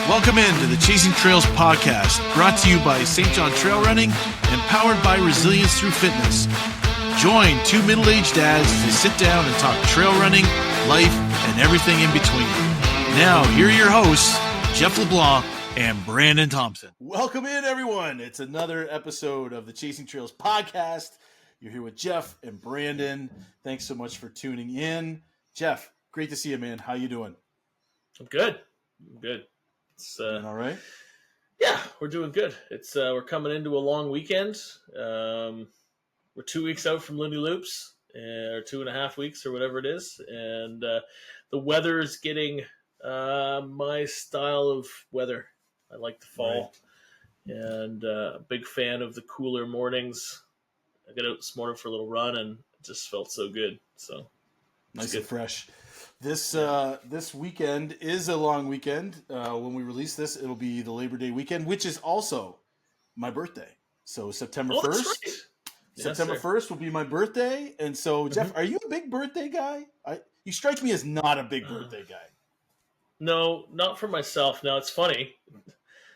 Welcome into the Chasing Trails podcast, brought to you by St. John Trail Running and powered by Resilience Through Fitness. Join two middle-aged dads as they sit down and talk trail running, life, and everything in between. Now, here are your hosts, Jeff LeBlanc and Brandon Thompson. Welcome in, everyone. It's another episode of the Chasing Trails podcast. You're here with Jeff and Brandon. Thanks so much for tuning in. Jeff, great to see you, man. How you doing? I'm good. It's doing all right? Yeah, we're doing good. It's we're coming into a long weekend. We're 2 weeks out from Lindy Loops, or 2.5 weeks, or whatever it is, and the weather is getting my style of weather. I like the fall, and a big fan of the cooler mornings. I got out this morning for a little run, and it just felt so good. So nice and fresh. This weekend is a long weekend. When we release this, it'll be the Labor Day weekend, which is also my birthday. So September 1st. Right. September 1st will be my birthday. And so, Jeff, are you a big birthday guy? You strike me as not a big birthday guy. No, not for myself. Now, it's funny.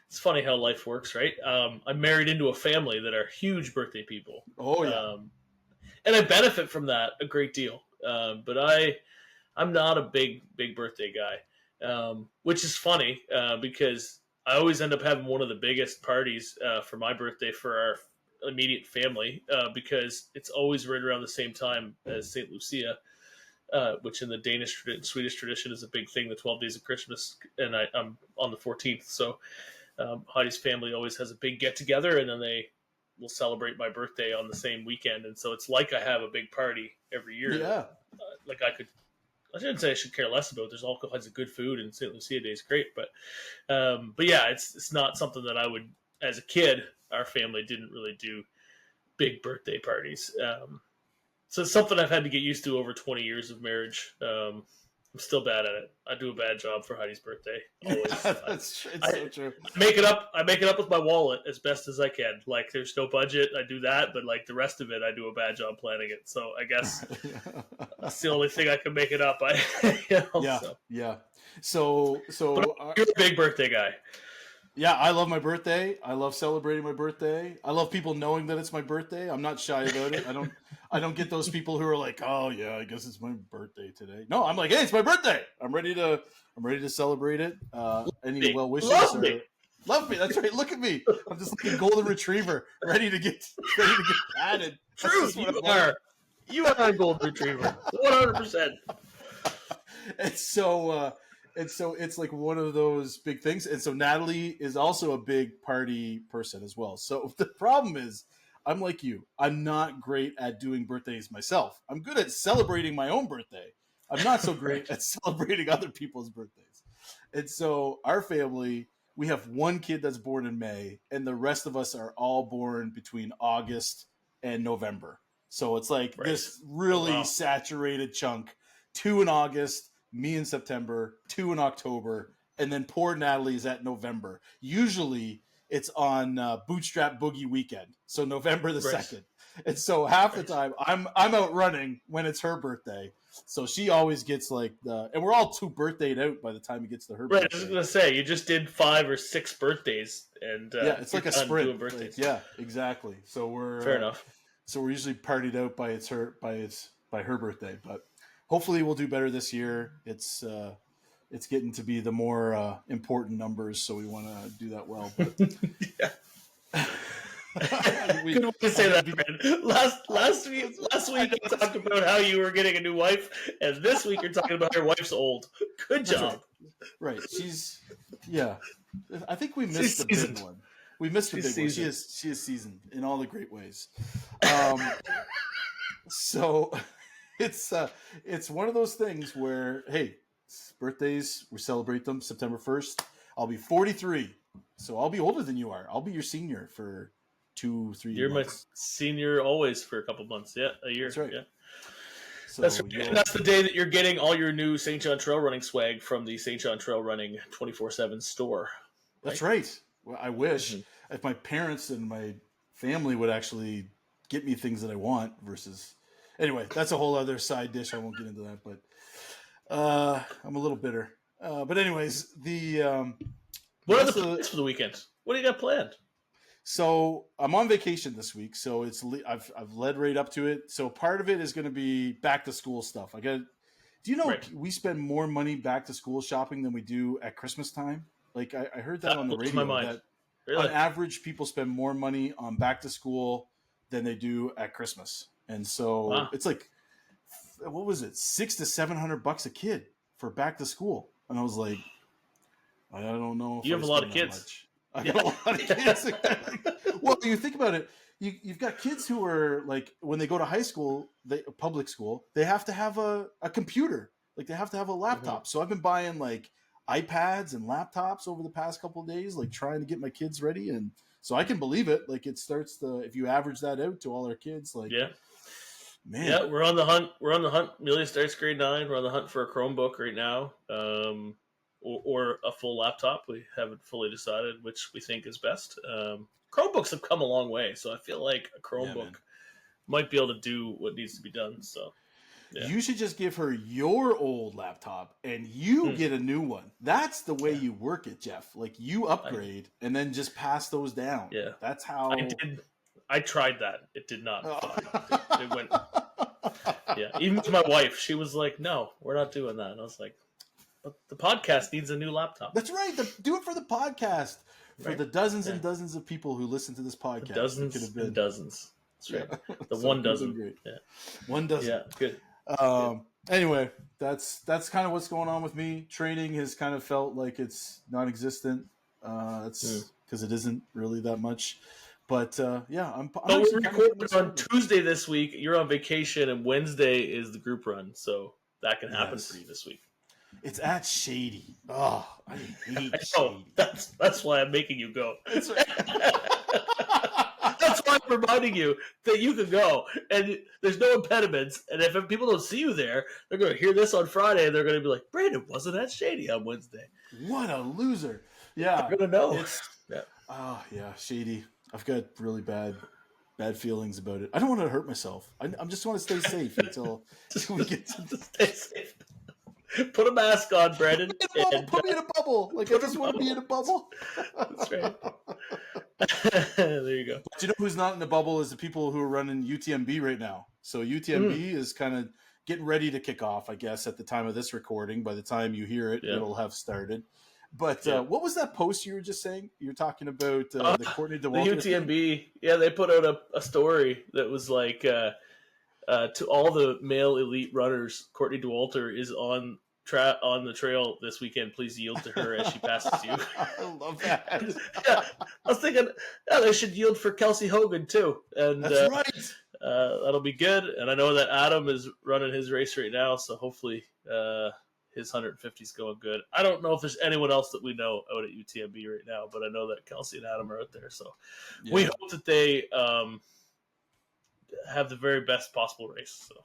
It's funny how life works, right? I'm married into a family that are huge birthday people. Oh, yeah. And I benefit from that a great deal. But I'm not a big birthday guy, which is funny because I always end up having one of the biggest parties for my birthday for our immediate family because it's always right around the same time as St. Lucia, which in the Danish and Swedish tradition is a big thing, the 12 days of Christmas, and I'm on the 14th. So Heidi's family always has a big get-together, and then they will celebrate my birthday on the same weekend. And so it's like I have a big party every year. Yeah. I shouldn't say I should care less about. There's all kinds of good food, and St. Lucia Day is great. But yeah, it's not something that I would, as a kid, our family didn't really do big birthday parties. So it's something I've had to get used to over 20 years of marriage. I'm still bad at it. I do a bad job for Heidi's birthday. Always. It's so true. I make it up with my wallet as best as I can. Like, there's no budget. I do that, but like the rest of it, I do a bad job planning it. So I guess that's the only thing I can make it up. Yeah. So but you're a big birthday guy. Yeah, I love my birthday. I love celebrating my birthday. I love people knowing that it's my birthday. I'm not shy about it. I don't get those people who are like, "Oh yeah, I guess it's my birthday today." No, I'm like, "Hey, it's my birthday. I'm ready to celebrate it." Any well wishes? Love me. That's right. Look at me. I'm just like a golden retriever, ready to get patted. True, you are a golden retriever, 100%. And so it's like one of those big things. And so Natalie is also a big party person as well. So the problem is, I'm like you. I'm not great at doing birthdays myself. I'm good at celebrating my own birthday. I'm not so great at celebrating other people's birthdays. And so our family, we have one kid that's born in May, and the rest of us are all born between August and November. So it's like this really saturated chunk. 2 in August, me in September, 2 in October, and then poor Natalie is at November. Usually it's on Bootstrap Boogie weekend, so November the 2nd. And so half the time I'm out running when it's her birthday. So she always gets like and we're all too birthdayed out by the time it gets to her birthday. I was going to say, you just did 5 or 6 birthdays. And yeah, it's like a sprint. Yeah, exactly. So fair enough. So we're usually partied out by her birthday, but hopefully we'll do better this year. It's getting to be the more important numbers, so we want to do that well. But good way to say that, man. Last week you talked about how you were getting a new wife, and this week you're talking about your wife's old. Good job. Right. I think we missed the big one. We missed the big one. She is seasoned in all the great ways. So it's one of those things where, hey, birthdays, we celebrate them September 1st. I'll be 43, so I'll be older than you are. I'll be your senior for 2-3 years. You're my senior always for a couple months. Yeah, a year. That's right. Yeah. So that's right. And that's the day that you're getting all your new St. John Trail Running swag from the St. John Trail Running 24/7 store. Right? That's right. Well, I wish if my parents and my family would actually get me things that I want versus... Anyway, that's a whole other side dish. I won't get into that, but I'm a little bitter. But anyways, Well, What are the plans for the weekend? What do you got planned? So I'm on vacation this week, so I've led right up to it. So part of it is going to be back to school stuff. Do you know we spend more money back to school shopping than we do at Christmas time? Like I heard that on the radio that really? On average people spend more money on back to school than they do at Christmas, and so it's like, what was it, $600 to $700 a kid for back to school? And I was like, I don't know. If you have a lot of kids. Much. I got a lot of kids. Well, you think about it. You've got kids who are like, when they go to high school, public school, they have to have a computer. Like they have to have a laptop. So I've been buying like iPads and laptops over the past couple of days, like trying to get my kids ready. And so I can believe it. Like it starts if you average that out to all our kids, like, man. Yeah, we're on the hunt. Amelia starts grade 9. We're on the hunt for a Chromebook right now. Or a full laptop. We haven't fully decided which we think is best. Chromebooks have come a long way, so I feel like a Chromebook might be able to do what needs to be done. So you should just give her your old laptop and you get a new one. That's the way you work it, Jeff. Like you upgrade and then just pass those down. Yeah, that's how I did. I tried that. It did not. It went. Yeah, even with my wife, she was like, "No, we're not doing that." And I was like, "But the podcast needs a new laptop." That's right. Do it for the podcast. For the dozens and dozens of people who listen to this podcast. The dozens and dozens. That's right. The so 1 dozen. Great. Yeah. 1 dozen. Yeah, good. Anyway, that's kind of what's going on with me. Training has kind of felt like it's non-existent. That's because it isn't really that much. But I'm we're recording on Tuesday this week. You're on vacation, and Wednesday is the group run, so that can happen for you this week. It's at Shady. Oh, I hate Shady. That's why I'm making you go. That's right. That's why I'm reminding you that you can go, and there's no impediments. And if people don't see you there, they're going to hear this on Friday, and they're going to be like, "Brandon wasn't at Shady on Wednesday." What a loser! Yeah, they're going to know. Shady. I've got really bad feelings about it. I don't want to hurt myself. I just want to stay safe until we get to stay safe. Put a mask on, Brandon. Put me in a bubble. Like I just want to be in a bubble. That's right. There you go. But you know who's not in the bubble is the people who are running UTMB right now. So UTMB is kind of getting ready to kick off, I guess, at the time of this recording. By the time you hear it, it'll have started. But what was that post you were just saying? You're talking about the Courtney DeWalter. The UTMB. Yeah, they put out a story that was like, to all the male elite runners, Courtney DeWalter is on the trail this weekend. Please yield to her as she passes you. I love that. I was thinking, they should yield for Kelsey Hogan too. And that's right. That'll be good. And I know that Adam is running his race right now, so hopefully his 150 is going good. I don't know if there's anyone else that we know out at UTMB right now, but I know that Kelsey and Adam are out there. So we hope that they have the very best possible race. So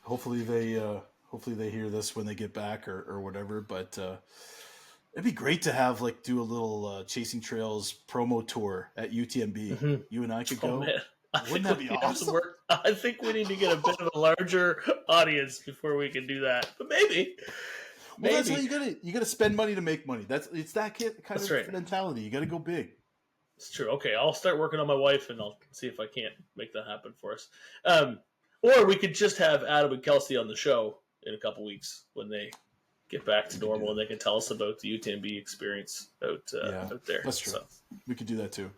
hopefully they hear this when they get back or whatever. But it'd be great to have do a little Chasing Trails promo tour at UTMB. You and I could go. Man. Wouldn't that be awesome? I think we need to get a bit of a larger audience before we can do that. But maybe. Well, that's how you gotta spend money to make money. It's that kind of mentality. You gotta go big. It's true. Okay, I'll start working on my wife, and I'll see if I can't make that happen for us. Or we could just have Adam and Kelsey on the show in a couple weeks when they get back to normal, and they can tell us about the UTMB experience out there. That's true. So. We could do that too.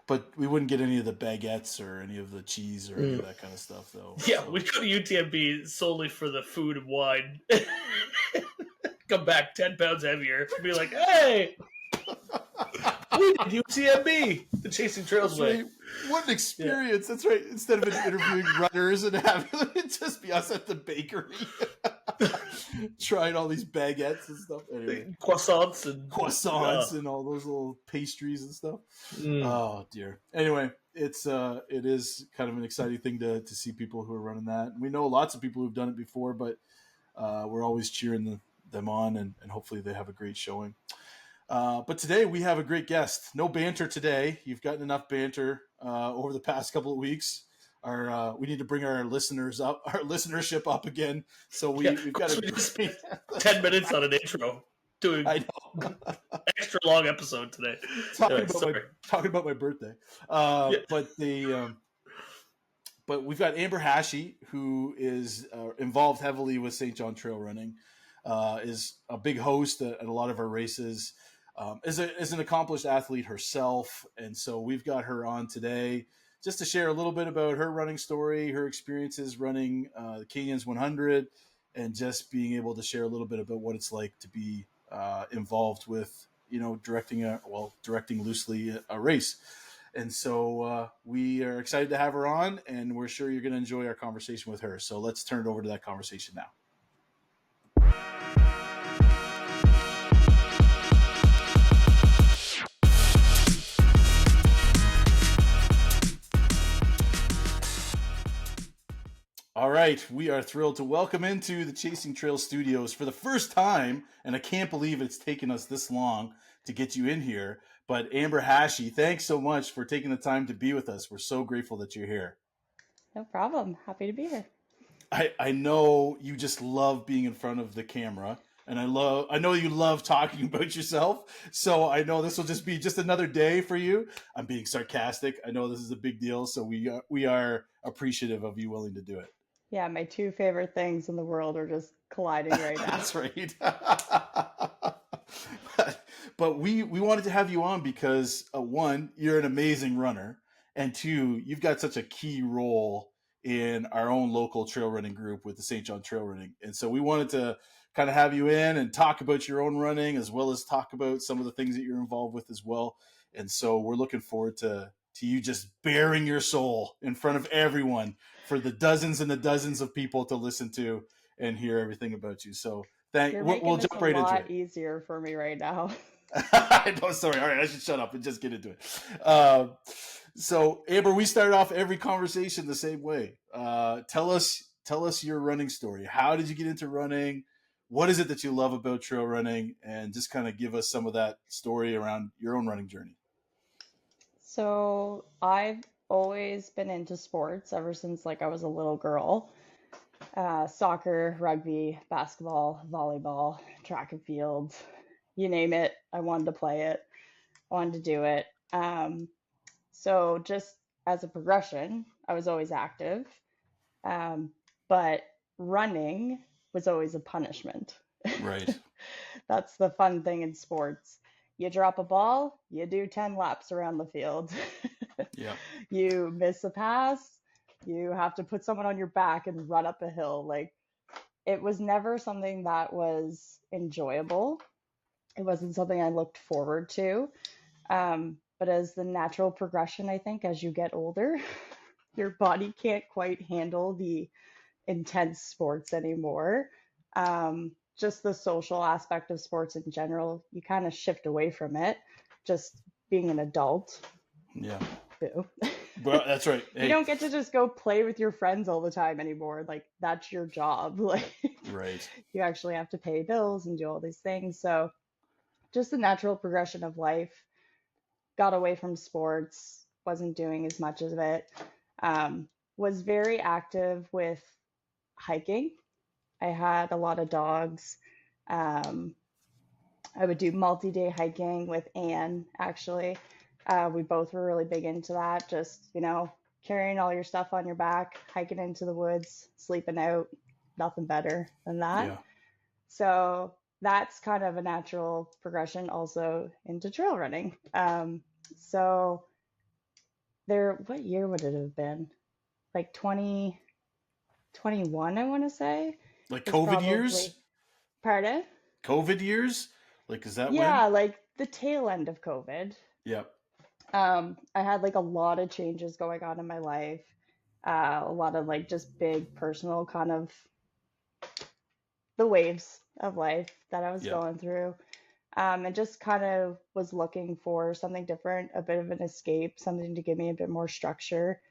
But we wouldn't get any of the baguettes or any of the cheese or any of that kind of stuff, though. Yeah, we'd go to UTMB solely for the food and wine. Come back 10 pounds heavier. Be like, hey, we did UTMB, the Chasing Trails way. What an experience. That's right. Instead of interviewing runners and having it just be us at the bakery. Trying all these baguettes and stuff. Anyway. Croissants and all those little pastries and stuff. Oh dear. Anyway, it is kind of an exciting thing to see people who are running that. We know lots of people who've done it before, but we're always cheering them on, and hopefully they have a great showing. But today we have a great guest. No banter today. You've gotten enough banter over the past couple of weeks. We need to bring our listenership up again. So we've got to spend 10 minutes on an intro doing extra long episode today. talking about my birthday. But we've got Amber Hachey, who is involved heavily with St. John Trail Running, is a big host at a lot of our races, is an accomplished athlete herself. And so we've got her on today just to share a little bit about her running story, her experiences running the Canyons 100, and just being able to share a little bit about what it's like to be involved with, directing loosely a race. And so we are excited to have her on, and we're sure you're going to enjoy our conversation with her. So let's turn it over to that conversation now. All right, we are thrilled to welcome into the Chasing Trail Studios for the first time, and I can't believe it's taken us this long to get you in here, but Amber Hachey, thanks so much for taking the time to be with us. We're so grateful that you're here. No problem. Happy to be here. I know you just love being in front of the camera, and I know you love talking about yourself, so I know this will just be just another day for you. I'm being sarcastic. I know this is a big deal, so we are appreciative of you willing to do it. Yeah, my two favorite things in the world are just colliding right now. That's right. But we wanted to have you on because one, you're an amazing runner, and two, you've got such a key role in our own local trail running group with the St. John Trail Running. And so we wanted to kind of have you in and talk about your own running, as well as talk about some of the things that you're involved with as well. And so we're looking forward to you just bearing your soul in front of everyone for the dozens and the dozens of people to listen to and hear everything about you. So we'll jump right into it. It's a lot easier for me right now. I know, sorry. All right, I should shut up and just get into it. So Amber, we start off every conversation the same way. Tell us your running story. How did you get into running? What is it that you love about trail running? And just kind of give us some of that story around your own running journey. So I've always been into sports ever since I was a little girl. Soccer, rugby, basketball, volleyball, track and field, you name it. I wanted to play it. I wanted to do it. So just as a progression, I was always active. But running was always a punishment. Right. That's the fun thing in sports. You drop a ball, you do 10 laps around the field. Yeah. You miss a pass, you have to put someone on your back and run up a hill. It was never something that was enjoyable. It wasn't something I looked forward to. But as the natural progression, I think, as you get older, your body can't quite handle the intense sports anymore. Just the social aspect of sports in general, you kind of shift away from it, just being an adult. Yeah. Boo. Well, that's right. Hey. You don't get to just go play with your friends all the time anymore. That's your job. Right. You actually have to pay bills and do all these things. So just the natural progression of life. Got away from sports, wasn't doing as much of it. Was very active with hiking. I had a lot of dogs. I would do multi-day hiking with Anne, actually. We both were really big into that. Just, carrying all your stuff on your back, hiking into the woods, sleeping out, nothing better than that. Yeah. So that's kind of a natural progression also into trail running. So what year would it have been? 2021, I want to say. COVID years? Pardon? COVID years? Is that when? Yeah, the tail end of COVID. Yep. I had a lot of changes going on in my life. A lot of just big personal kind of the waves of life that I was going through. And just kind of was looking for something different, a bit of an escape, something to give me a bit more structure.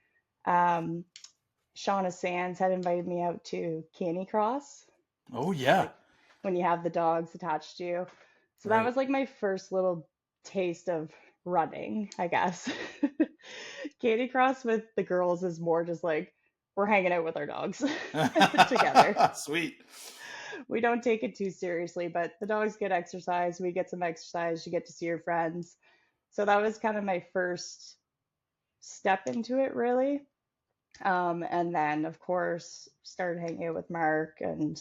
Shauna Sands had invited me out to Canicross. Oh, yeah. When you have the dogs attached to you. So that was my first little taste of running, I guess. Canicross with the girls is more just we're hanging out with our dogs together. Sweet. we don't take it too seriously, but the dogs get exercise, we get some exercise, you get to see your friends. So that was kind of my first step into it, really. And then, of course, started hanging out with Mark, and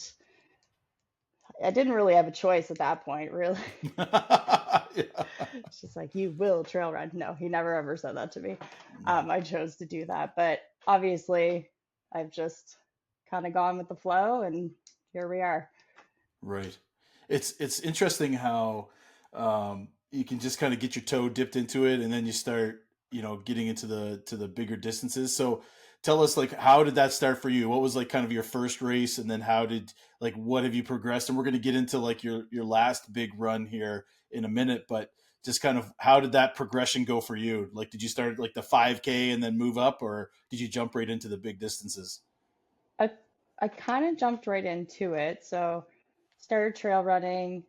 I didn't really have a choice at that point, really. Yeah. It's just like, you will trail run. No, he never ever said that to me. No. I chose to do that. But obviously, I've just kind of gone with the flow, and here we are. Right. It's interesting how you can just kind of get your toe dipped into it, and then you start, getting into the bigger distances. So tell us, like, how did that start for you? What was like kind of your first race, and then what have you progressed? And we're going to get into like your last big run here in a minute, but just kind of how did that progression go for you? Like, did you start like the 5K and then move up, or did you jump right into the big distances? I I kind of jumped right into it. So started trail running,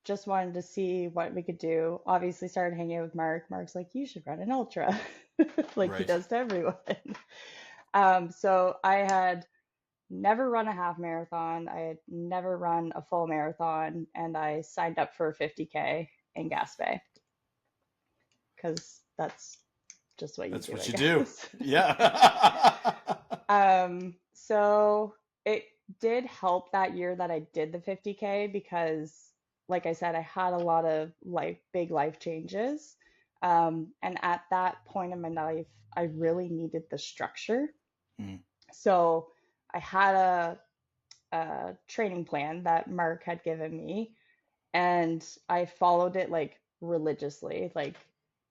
just wanted to see what we could do. Obviously started hanging out with Mark. Mark's like, you should run an ultra, like he Right. does to everyone. So I had never run a half marathon. I had never run a full marathon, and I signed up for a 50K in Gaspé because that's just what you That's do, what I you do. guess. Yeah. So it did help that year that I did the 50K because, like I said, I had a lot of big life changes. And at that point in my life, I really needed the structure. Mm. So I had a training plan that Mark had given me, and I followed it like religiously, like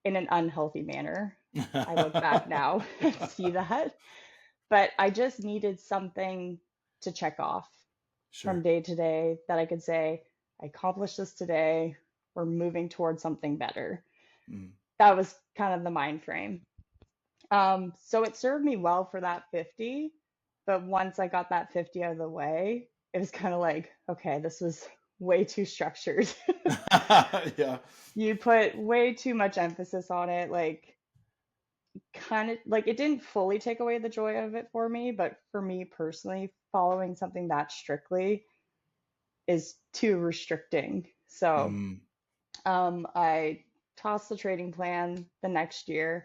in an unhealthy manner. I look back now and see that. But I just needed something to check off from Sure. day to day that I could say, I accomplished this today. We're moving towards something better. Mm. That was kind of the mind frame. So it served me well for that 50. But once I got that 50 out of the way, it was kind of like, okay, this was way too structured. Yeah. You put way too much emphasis on it. Like, kind of like it didn't fully take away the joy of it for me, but for me personally, following something that strictly is too restricting. So Mm. I tossed the trading plan the next year.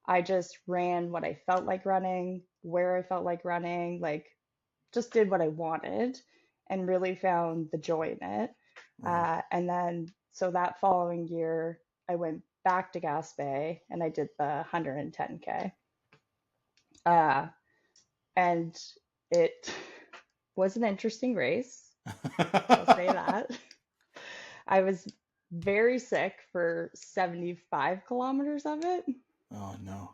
I just ran what I felt like running, where I felt like running, like just did what I wanted and really found the joy in it. Right. And then, so that following year, I went back to Gaspé and I did the 110K. Uh, and it was an interesting race. I'll say that. I was very sick for 75 kilometers of it, Oh no.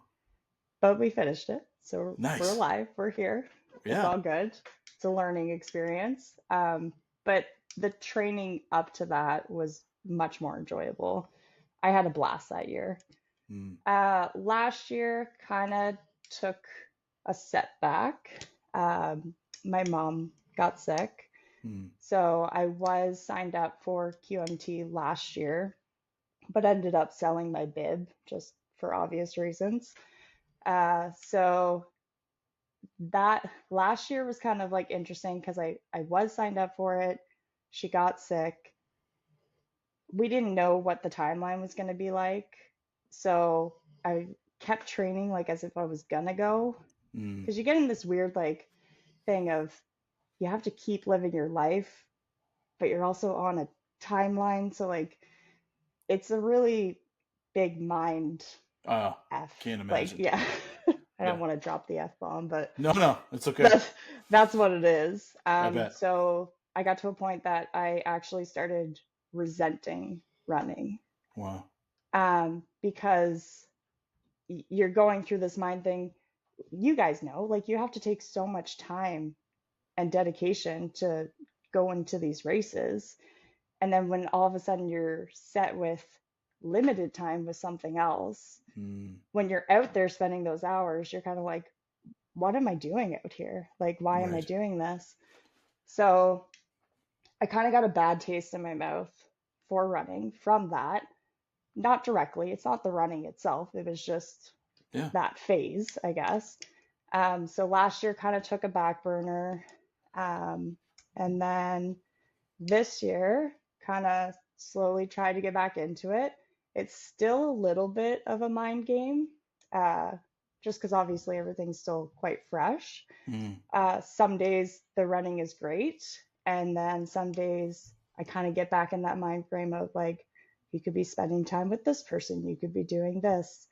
but we finished it. So we're Nice. alive, we're here. It's Yeah. all good. It's a learning experience. But the training up to that was much more enjoyable. I had a blast that year. Mm. Last year kind of took a setback. Um, my mom got sick. Mm. So I was signed up for QMT last year, but ended up selling my bib just for obvious reasons. So that last year was kind of like interesting because I was signed up for it. She got sick. We didn't know what the timeline was going to be like. So I kept training like as if I was gonna go Mm. because you get in this weird like thing of you have to keep living your life, but you're also on a timeline. So like it's a really big mind Oh, F. can't Like, imagine. yeah. I don't Yeah. want to drop the F bomb, but No, no, it's okay. that's that's what it is. I bet. So I got to a point that I actually started resenting running. Wow. Because you're going through this mind thing. You guys know, like you have to take so much time and dedication to go into these races. And then when all of a sudden you're set with limited time with something else, Mm. when you're out there spending those hours, you're kind of like, what am I doing out here? Like, why am I Right. doing this? So I kind of got a bad taste in my mouth for running from that. Not directly, it's not the running itself, it was just Yeah. that phase, I guess. So last year kind of took a back burner. Um, And then this year, kind of slowly tried to get back into it. It's still a little bit of a mind game, uh, just because obviously everything's still quite fresh. Mm, Some days the running is great, and then some days I kind of get back in that mind frame of like, you could be spending time with this person, you could be doing this.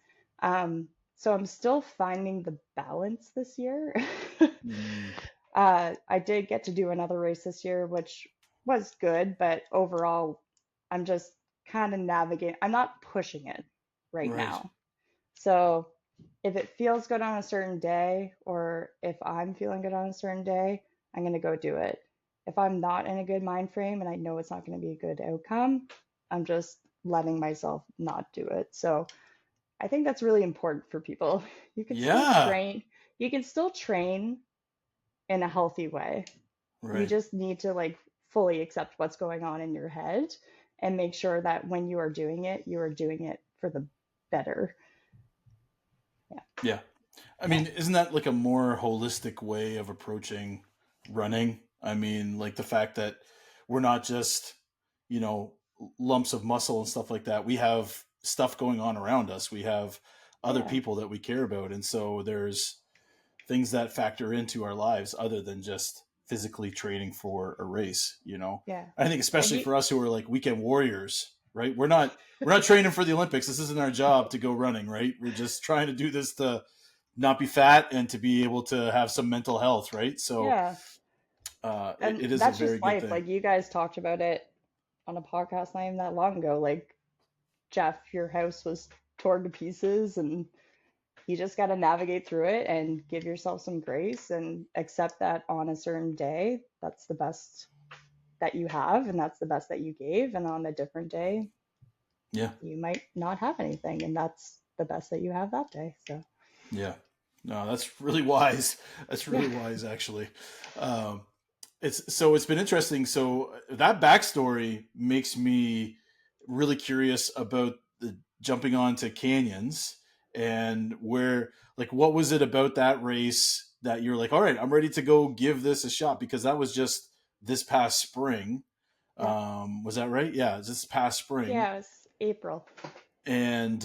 So I'm still finding the balance this year. mm, I did get to do another race this year, which was good, but overall, I'm just kind of navigating. I'm not pushing it right right. now. So if it feels good on a certain day, or if I'm feeling good on a certain day, I'm going to go do it. If I'm not in a good mind frame and I know it's not going to be a good outcome, I'm just letting myself not do it. So I think that's really important for people. You can still Yeah. train, you can still train in a healthy way. You Right. just need to like fully accept what's going on in your head and make sure that when you are doing it for the better. Yeah. Yeah. I Yeah. mean, isn't that like a more holistic way of approaching running? I mean, like the fact that we're not just, you know, lumps of muscle and stuff like that. We have stuff going on around us. We have other Yeah. people that we care about. And so there's things that factor into our lives other than just physically training for a race, you know. Yeah. I think And especially you, for us who are like weekend warriors, right? We're not training for the Olympics. This isn't our job to go running, right? We're just trying to do this to not be fat and to be able to have some mental health, right? So yeah. it, And it is a that's very just good life. thing. Like you guys talked about it on a podcast not even that long ago. Like, Jeff, your house was torn to pieces and you just got to navigate through it and give yourself some grace and accept that on a certain day, that's the best that you have and that's the best that you gave. And on a different day, Yeah, you might not have anything and that's the best that you have that day. So, yeah. No, that's really wise. That's yeah. really wise, actually. Um, it's been interesting. So that backstory makes me really curious about the jumping onto canyons and where, like, what was it about that race that you're like, all right, I'm ready to go give this a shot, because that was just this past spring. Yeah. Was that right? Yeah, it's this past spring. Yeah, it was April. And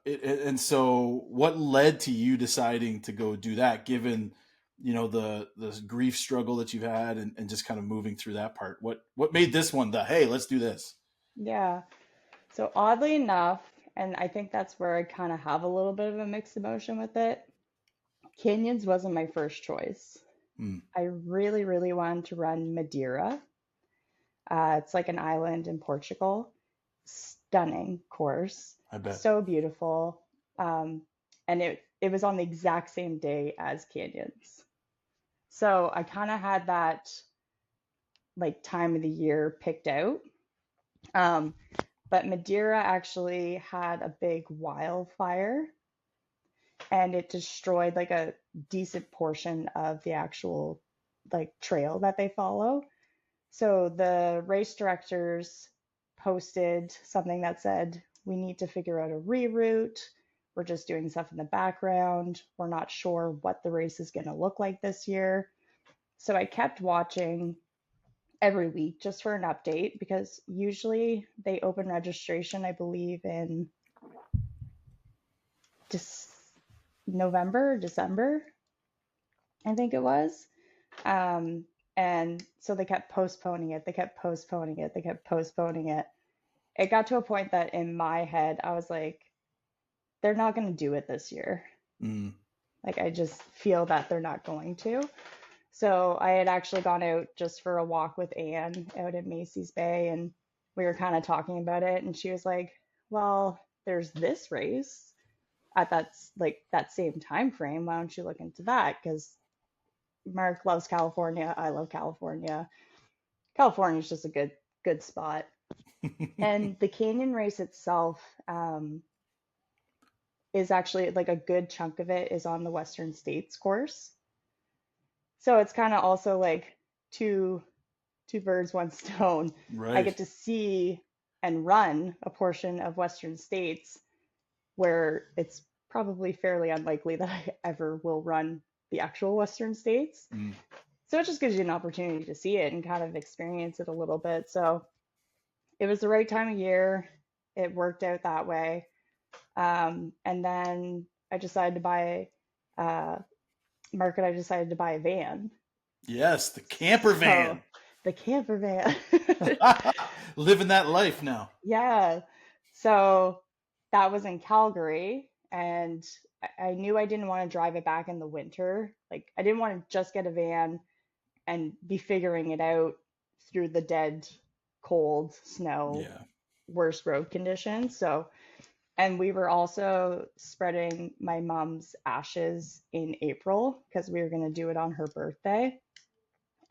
and so what led to you deciding to go do that, given the grief struggle that you've had, and just kind of moving through that part? What made this one the hey, let's do this? Yeah. So oddly enough, and I think that's where I kind of have a little bit of a mixed emotion with it. Canyons wasn't my first choice. Hmm, I really, really wanted to run Madeira. It's like an island in Portugal. Stunning course, I bet. so beautiful. Um, and it was on the exact same day as Canyons. So I kind of had that like time of the year picked out. Um, but Madeira actually had a big wildfire and it destroyed like a decent portion of the actual like trail that they follow. So the race directors posted something that said, we need to figure out a reroute. We're just doing stuff in the background. We're not sure what the race is going to look like this year. So I kept watching every week just for an update because usually they open registration, I believe, in just November, December, I think it was. Um, and so they kept postponing it. They kept postponing it. They kept postponing it. It got to a point that in my head, I was like, they're not going to do it this year. Mm, Like, I just feel that they're not going to. So I had actually gone out just for a walk with Anne out at Macy's Bay, and we were kind of talking about it. And she was like, well, there's this race at that same time frame. Why don't you look into that? Because Mark loves California. I love California. California's just a good spot. And the canyon race itself is actually like a good chunk of it is on the Western States course. So it's kind of also like two birds, one stone. I right. get to see and run a portion of Western States where it's probably fairly unlikely that I ever will run the actual Western States. Mm, So it just gives you an opportunity to see it and kind of experience it a little bit. So it was the right time of year. It worked out that way. And then I decided to buy, uh, Mark and I decided to buy a van. Yes, the camper So van. the camper van. Living that life now. Yeah. So that was in Calgary, and I knew I didn't want to drive it back in the winter. Like, I didn't want to just get a van and be figuring it out through the dead, cold, snow, Yeah. worst road conditions. So, and we were also spreading my mom's ashes in April because we were going to do it on her birthday.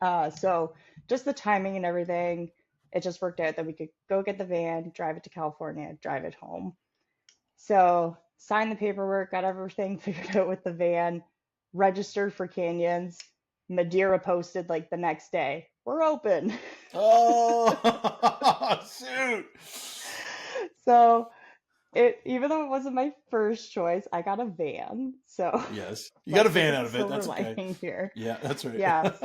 So just the timing and everything, it just worked out that we could go get the van, drive it to California, drive it home. So signed the paperwork, got everything figured out with the van, registered for canyons. Madeira posted like the next day, we're open. Oh, shoot. So it, even though it wasn't my first choice, I got a van. So Yes. You got a like, this van is out a of it. silver That's okay. lining here. Yeah, that's right. Yes.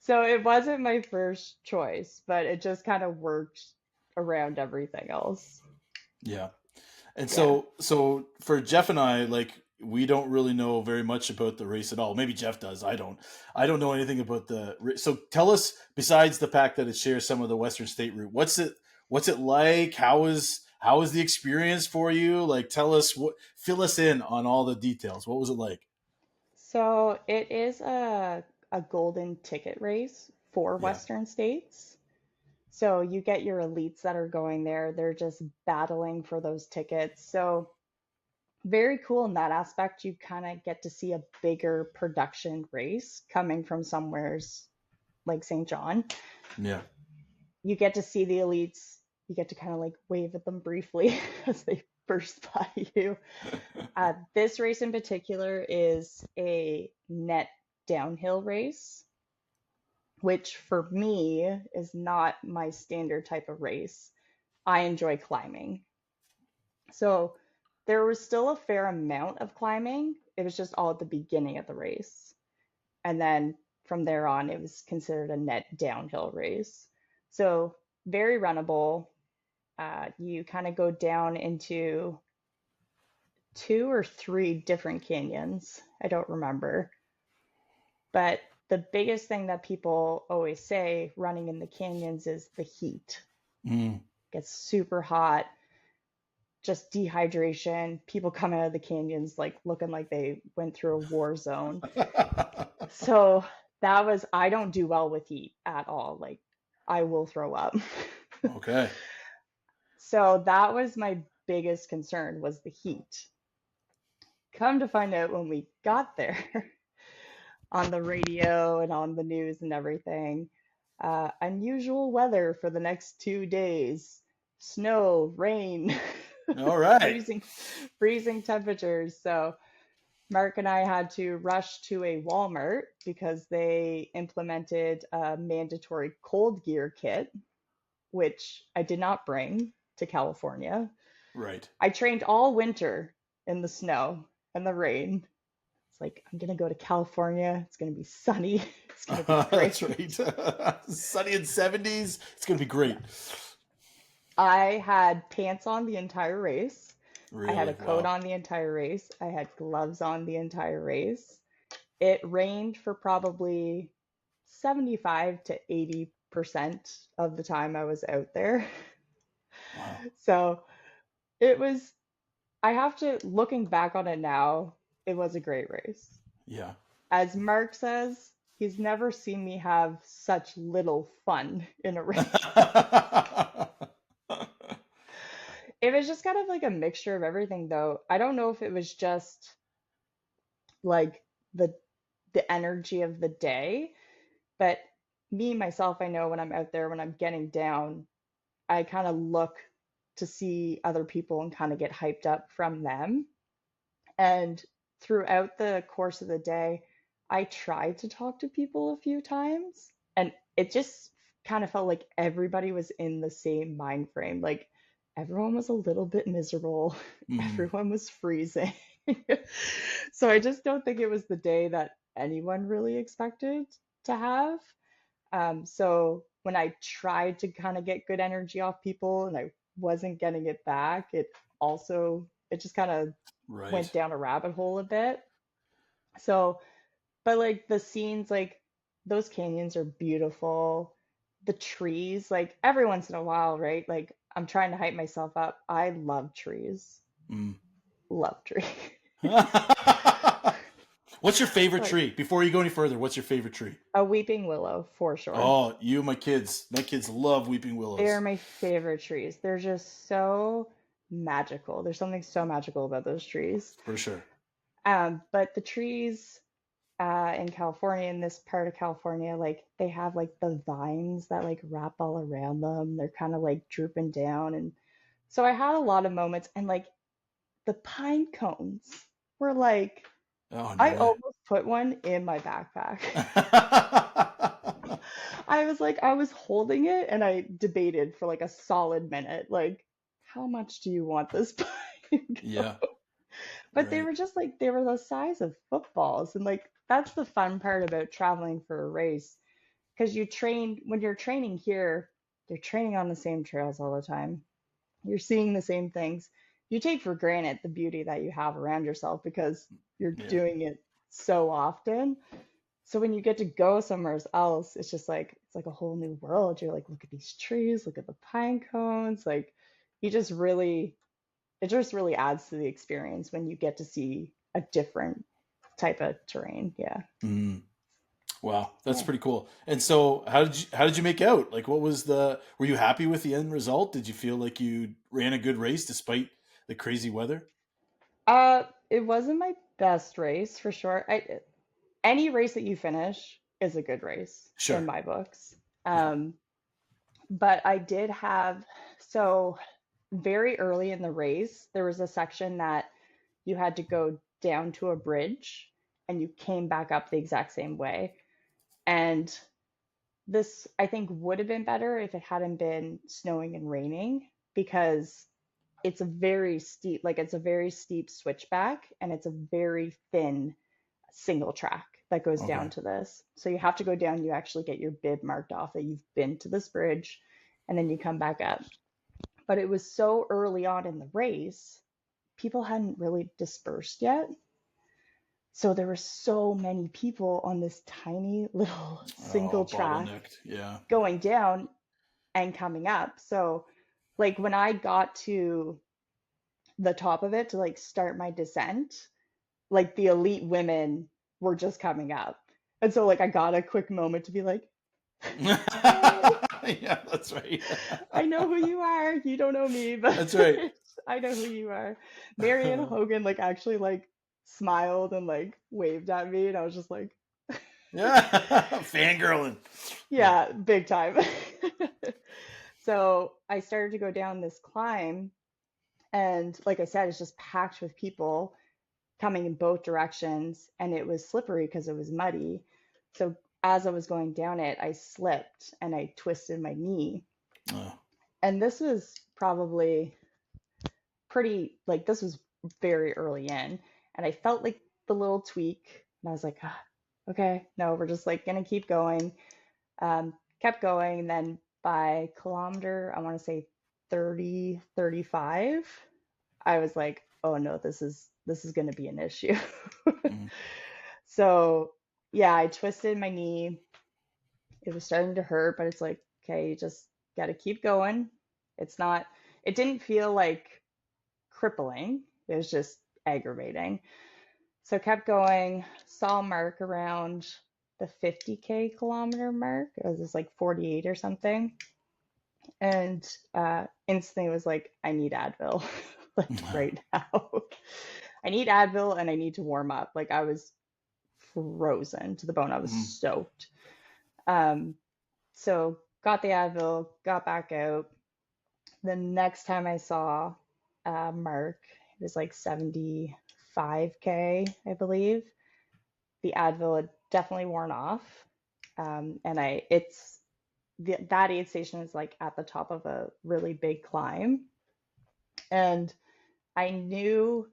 So it wasn't my first choice, but it just kind of worked around everything else. Yeah. And Yeah. so for Jeff and I, like, we don't really know very much about the race at all. Maybe Jeff does. I don't. I don't know anything about so tell us, besides the fact that it shares some of the Western State route, what's it like? How is the experience for you? Like, fill us in on all the details. What was it like? So it is a golden ticket race for Yeah. Western states. So you get your elites that are going there. They're just battling for those tickets. So very cool in that aspect. You kind of get to see a bigger production race coming from somewheres like St. John. Yeah. You get to see the elites. You get to kind of like wave at them briefly as they burst by you. This race in particular is a net downhill race, which for me is not my standard type of race. I enjoy climbing. So there was still a fair amount of climbing. It was just all at the beginning of the race. And then from there on, it was considered a net downhill race. So very runnable. You kind of go down into two or three different canyons. I don't remember. But the biggest thing that people always say running in the canyons is the heat. Mm. It gets super hot, just dehydration. People come out of the canyons like looking like they went through a war zone. So that was, I don't do well with heat at all. Like, I will throw up. Okay. So that was my biggest concern, was the heat. Come to find out, when we got there on the radio and on the news and everything, unusual weather for the next 2 days, snow, rain, All right. freezing temperatures. So Mark and I had to rush to a Walmart because they implemented a mandatory cold gear kit, which I did not bring to California. Right. I trained all winter in the snow and the rain. It's like, I'm going to go to California. It's going to be sunny. It's going to be great. That's right. Sunny in 70s. It's going to be great. I had pants on the entire race. I had a Really? coat Wow. on the entire race. I had gloves on the entire race. It rained for probably 75 to 80% of the time I was out there. Wow. So it was, I have to, looking back on it now, it was a great race. Yeah. As Mark says, he's never seen me have such little fun in a race. It was just kind of like a mixture of everything, though. I don't know if it was just like the the energy of the day, but me myself, I know when I'm out there, when I'm getting down, I kind of look to see other people and kind of get hyped up from them. And throughout the course of the day, I tried to talk to people a few times, and it just kind of felt like everybody was in the same mind frame. Like, everyone was a little bit miserable, Mm. everyone was freezing. So I just don't think it was the day that anyone really expected. to have. So when I tried to kind of get good energy off people and I wasn't getting it back, it just kind of Right. went down a rabbit hole a bit. So, but like the scenes, like those canyons are beautiful. The trees, like every once in a while, right? Like I'm trying to hype myself up. I love trees. Mm. Love trees. What's your favorite Like tree? Before you go any further, what's your favorite tree? a weeping willow for sure. Oh, you and my kids. My kids love weeping They are willows. my favorite trees. They're just so magical. There's something so magical about those trees. For sure. But the trees in California, in this part of California, like they have like the vines that like wrap all around them. They're kind of like drooping down. And so I had a lot of moments, and like the pine cones were like, Oh, no I way. almost put one in my backpack. I was like, I was holding it and I debated for like a solid minute, like, how much do you want this pine Yeah, cone? But they right. were just like, they were the size of footballs. And like, that's the fun part about traveling for a race. Because when you're training here, you're training on the same trails all the time. You're seeing the same things. You take for granted the beauty that you have around yourself because you're Yeah. doing it so often. So when you get to go somewhere else, it's like a whole new world. You're like, look at these trees, look at the pine cones. Like you just really it just really adds to the experience when you get to see a different type of terrain. Yeah. Mm. Wow, that's Yeah. pretty cool. And so, how did you make out? Like, what was the? Were you happy with the end result? Did you feel like you ran a good race despite the crazy weather? It wasn't my best race for sure. Any race that you finish is a good race in Sure. my books. Yeah. Um, but I did have so very early in the race, there was a section that you had to go down to a bridge and you came back up the exact same way. And this, I think, would have been better if it hadn't been snowing and raining because it's a very steep switchback and it's a very thin single track that goes Okay. down to this. So you have to go down, you actually get your bib marked off that you've been to this bridge, and then you come back up. But it was so early on in the race, people hadn't really dispersed yet. So there were so many people on this tiny little single Oh, track bottlenecked. Yeah. going down and coming up. So like when I got to the top of it to like start my descent, like the elite women were just coming up. And so like I got a quick moment to be like, hey, Yeah, that's right. I know who you are. You don't know me, but That's right. I know who you are. Marianne Hogan like actually like smiled and like waved at me and I was just like, Yeah, fangirling. Yeah. yeah, big time. So I started to go down this climb and like I said, it's just packed with people coming in both directions and it was slippery because it was muddy. So as I was going down it, I slipped and I twisted my knee. Oh. And this was probably this was very early in. And I felt like the little tweak. And I was like, ah, okay, no, we're just like going to keep going. Kept going. And then by kilometer, I want to say 30, 35, I was like, oh no, this is going to be an issue. Mm. So yeah, I twisted my knee. It was starting to hurt, but it's like, okay, you just got to keep going. It's not, it didn't feel like crippling. It was just aggravating. So I kept going, saw a mark around the 50K kilometer mark. It was just like 48 or something. And instantly was like, I need Advil, like right now. I need Advil and I need to warm up. Like I was frozen to the bone. I was Mm. soaked. Um, so got the Advil, got back out. The next time I saw Mark, it was like 75K, I believe. The Advil had definitely worn off. And that aid station is like at the top of a really big climb. And I knew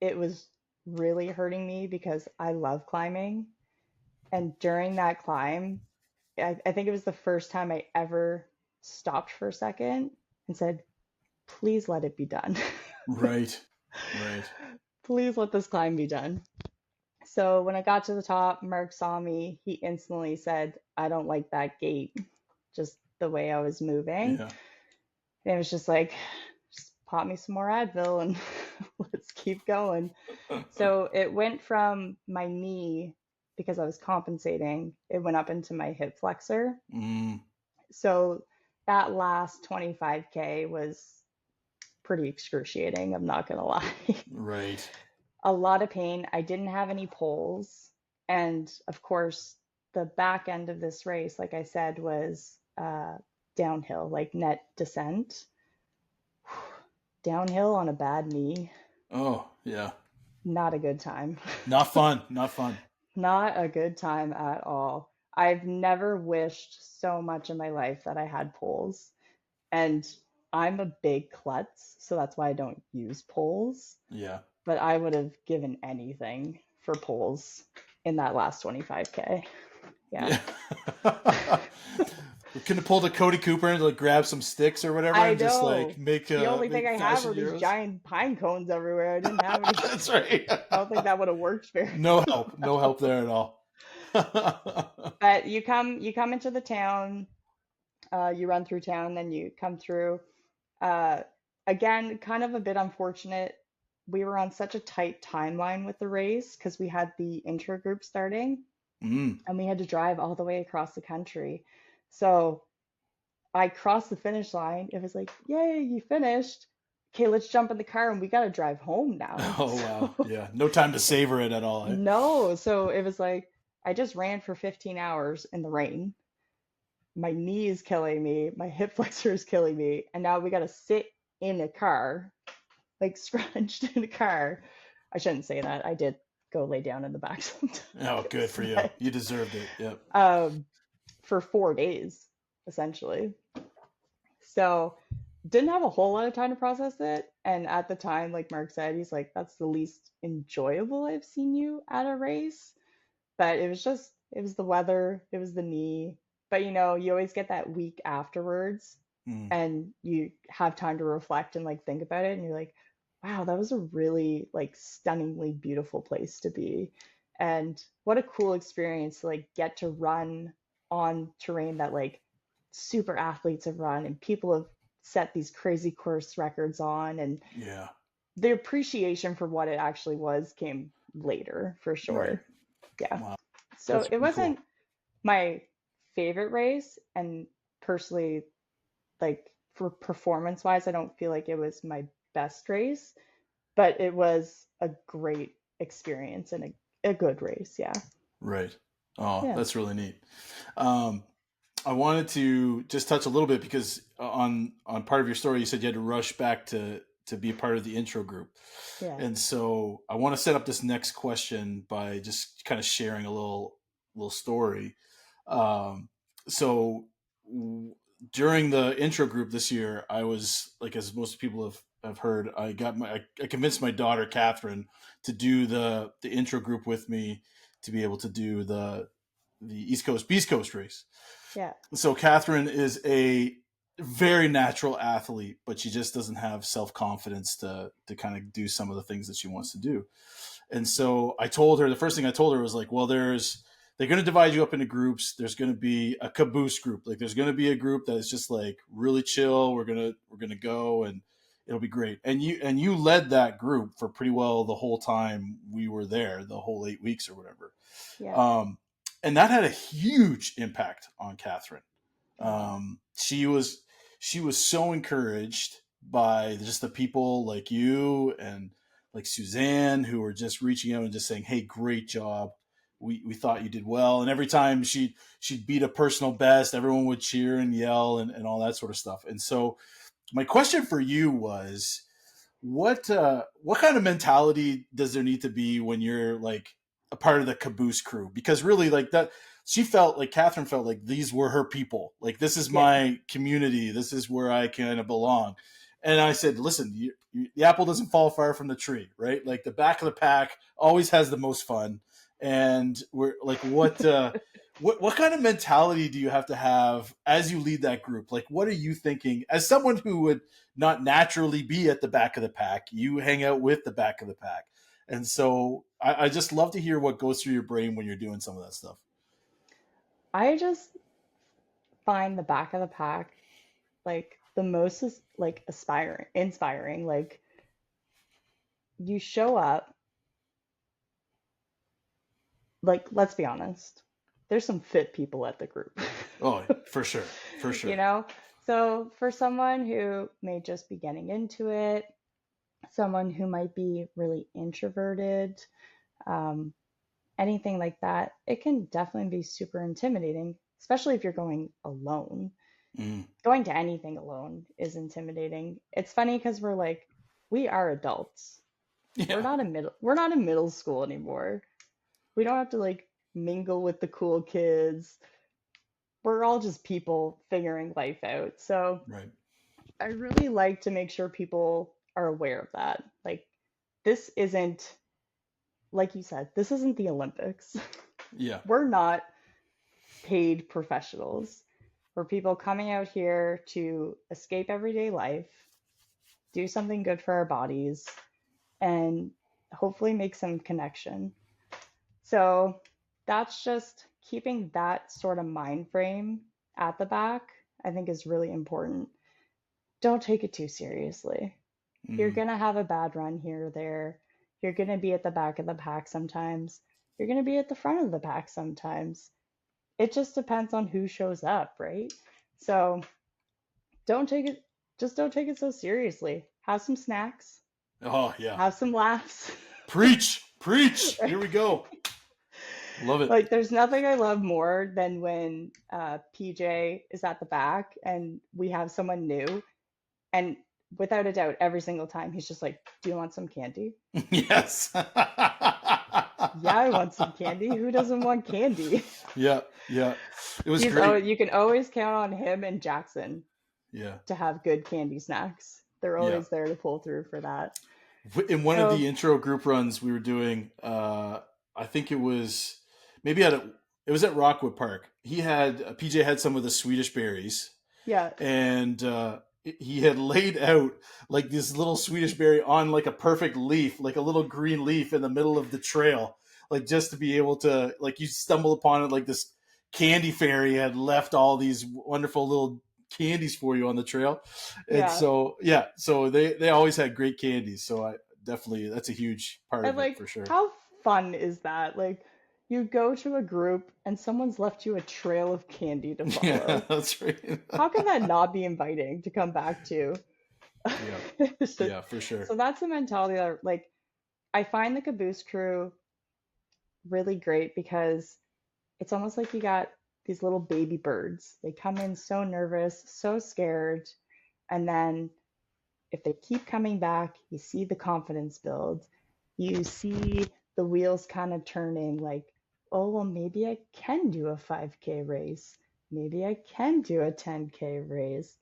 it was really hurting me because I love climbing. And during that climb, I think it was the first time I ever stopped for a second and said, please let it be done. Right. Right. Please let this climb be done. So when I got to the top, Mark saw me. He instantly said, I don't like that gait, just the way I was moving. Yeah. And it was just like, just pop me some more Advil and let's keep going. So it went from my knee, because I was compensating, it went up into my hip flexor. Mm, So that last 25K was pretty excruciating, I'm not going to lie. right. A lot of pain. I didn't have any poles. And of course, the back end of this race, like I said, was downhill, like net descent. Downhill on a bad knee, Oh, yeah. not a good time. Not fun. Not fun. Not a good time at all. I've never wished so much in my life that I had poles. And I'm a big klutz, so that's why I don't use poles. Yeah. But I would have given anything for poles in that last 25K. Yeah. Yeah. We couldn't have pulled a Cody Cooper and like grab some sticks or whatever I and just know. like make The only thing make I have fashion are these heroes. giant pine cones everywhere. I didn't have any. That's right. I don't think that would have worked very No help. No help there at all. But you come into the town, you run through town, then you come through. Uh, Again, kind of a bit unfortunate. We were on such a tight timeline with the race because we had the intro group starting Mm. and we had to drive all the way across the country. So I crossed the finish line. It was like, yay, you finished. Okay, let's jump in the car and we got to drive home now. Oh wow. Yeah. No time to savor it at all. Eh? No, so it was like I just ran for 15 hours in the rain. My knee is killing me, my hip flexor is killing me, and now we got to sit in a car, like scrunched in a car. I shouldn't say that. I did go lay down in the back sometimes. Oh, good for you. But, You deserved it. Yep. for 4 days, essentially. So didn't have a whole lot of time to process it. And at the time, like Mark said, he's like, that's the least enjoyable I've seen you at a race. But it was the weather, it was the knee. But you always get that week afterwards Mm. and you have time to reflect and like think about it. And you're like, wow, that was a really like stunningly beautiful place to be. And what a cool experience to like get to run on terrain that like super athletes have run and people have set these crazy course records on. And Yeah. the appreciation for what it actually was came later for Right. sure. Yeah. Wow. So That's it pretty cool. wasn't my favorite race, and personally, like for performance wise, I don't feel like it was my best race, but it was a great experience and a good race. Yeah. Right. Oh, Yeah. that's really neat. I wanted to just touch a little bit because on part of your story, you said you had to rush back to be a part of the intro group. Yeah. And so I want to set up this next question by just kind of sharing a little story. So during the intro group this year, I was like, as most people have heard, I convinced my daughter Catherine to do the intro group with me to be able to do the East Coast Beast Coast race. Yeah. So Catherine is a very natural athlete, but she just doesn't have self-confidence to kind of do some of the things that she wants to do. And so I told her, the first thing I told her was like, well, they're going to divide you up into groups. There's going to be a caboose group. Like there's going to be a group that is just like really chill. We're going to go and it'll be great. And you led that group for pretty well the whole time we were there, the whole 8 weeks or whatever. Yeah. And that had a huge impact on Catherine. Wow. She was so encouraged by just the people like you and like Suzanne who were just reaching out and just saying, "Hey, great job. We thought you did well." And every time she'd beat a personal best, everyone would cheer and yell and all that sort of stuff. And so my question for you was, what kind of mentality does there need to be when you're like a part of the caboose crew? Because really, like that, Catherine felt like these were her people. Like this is Yeah. my community. This is where I kind of belong. And I said, listen, the apple doesn't fall far from the tree, right? Like the back of the pack always has the most fun. And we're like, what kind of mentality do you have to have as you lead that group? Like, what are you thinking as someone who would not naturally be at the back of the pack? You hang out with the back of the pack, and so I just love to hear what goes through your brain when you're doing some of that stuff. I just find the back of the pack like the most is like aspiring, inspiring. Like you show up, like let's be honest, there's some fit people at the group. Oh, for sure, for You sure. know? So for someone who may just be getting into it, someone who might be really introverted, um, anything like that, it can definitely be super intimidating, especially if you're going alone. Mm. Going to anything alone is intimidating. It's funny because we're like, we are adults. Yeah, We're not in middle school anymore. We don't have to like mingle with the cool kids. We're all just people figuring life out. So right. I really like to make sure people are aware of that. Like, this isn't, like you said, this isn't the Olympics. Yeah, We're not paid professionals. We're people coming out here to escape everyday life, do something good for our bodies, and hopefully make some connection. So that's just keeping that sort of mind frame at the back, I think is really important. Don't take it too seriously. You're mm. going to have a bad run here or there. You're going to be at the back of the pack sometimes. You're going to be at the front of the pack sometimes. It just depends on who shows up, right? So don't take it, just don't take it so seriously. Have some snacks, Oh yeah. have some laughs. Preach, preach. Here we go. Love it. Like, there's nothing I love more than when PJ is at the back and we have someone new, and without a doubt, every single time he's just like, "Do you want some candy?" Yes. Yeah, I want some candy. Who doesn't want candy? Yeah, yeah. It was He's oh, great. you can always count on him and Jackson Yeah, to have good candy snacks. They're yeah. always there to pull through for that. In one of So the intro group runs we were doing, I think it was maybe it was at Rockwood Park. He had PJ had some of the Swedish berries, yeah, and he had laid out like this little Swedish berry on like a perfect leaf, like a little green leaf in the middle of the trail, like just to be able to like you stumble upon it like this candy fairy had left all these wonderful little candies for you on the trail. And yeah. so yeah, so they always had great candies. So I definitely that's a huge part And of it like, for sure. how fun is that? Like, you go to a group and someone's left you a trail of candy to Yeah, follow. that's right. How can that not be inviting to come back to? Yeah, It's just, yeah, for sure. so that's the mentality that, like, I find the caboose crew really great because it's almost like you got these little baby birds. They come in so nervous, so scared, and then if they keep coming back, you see the confidence build. You see the wheels kind of turning like, oh, well, maybe I can do a 5K race. Maybe I can do a 10K race.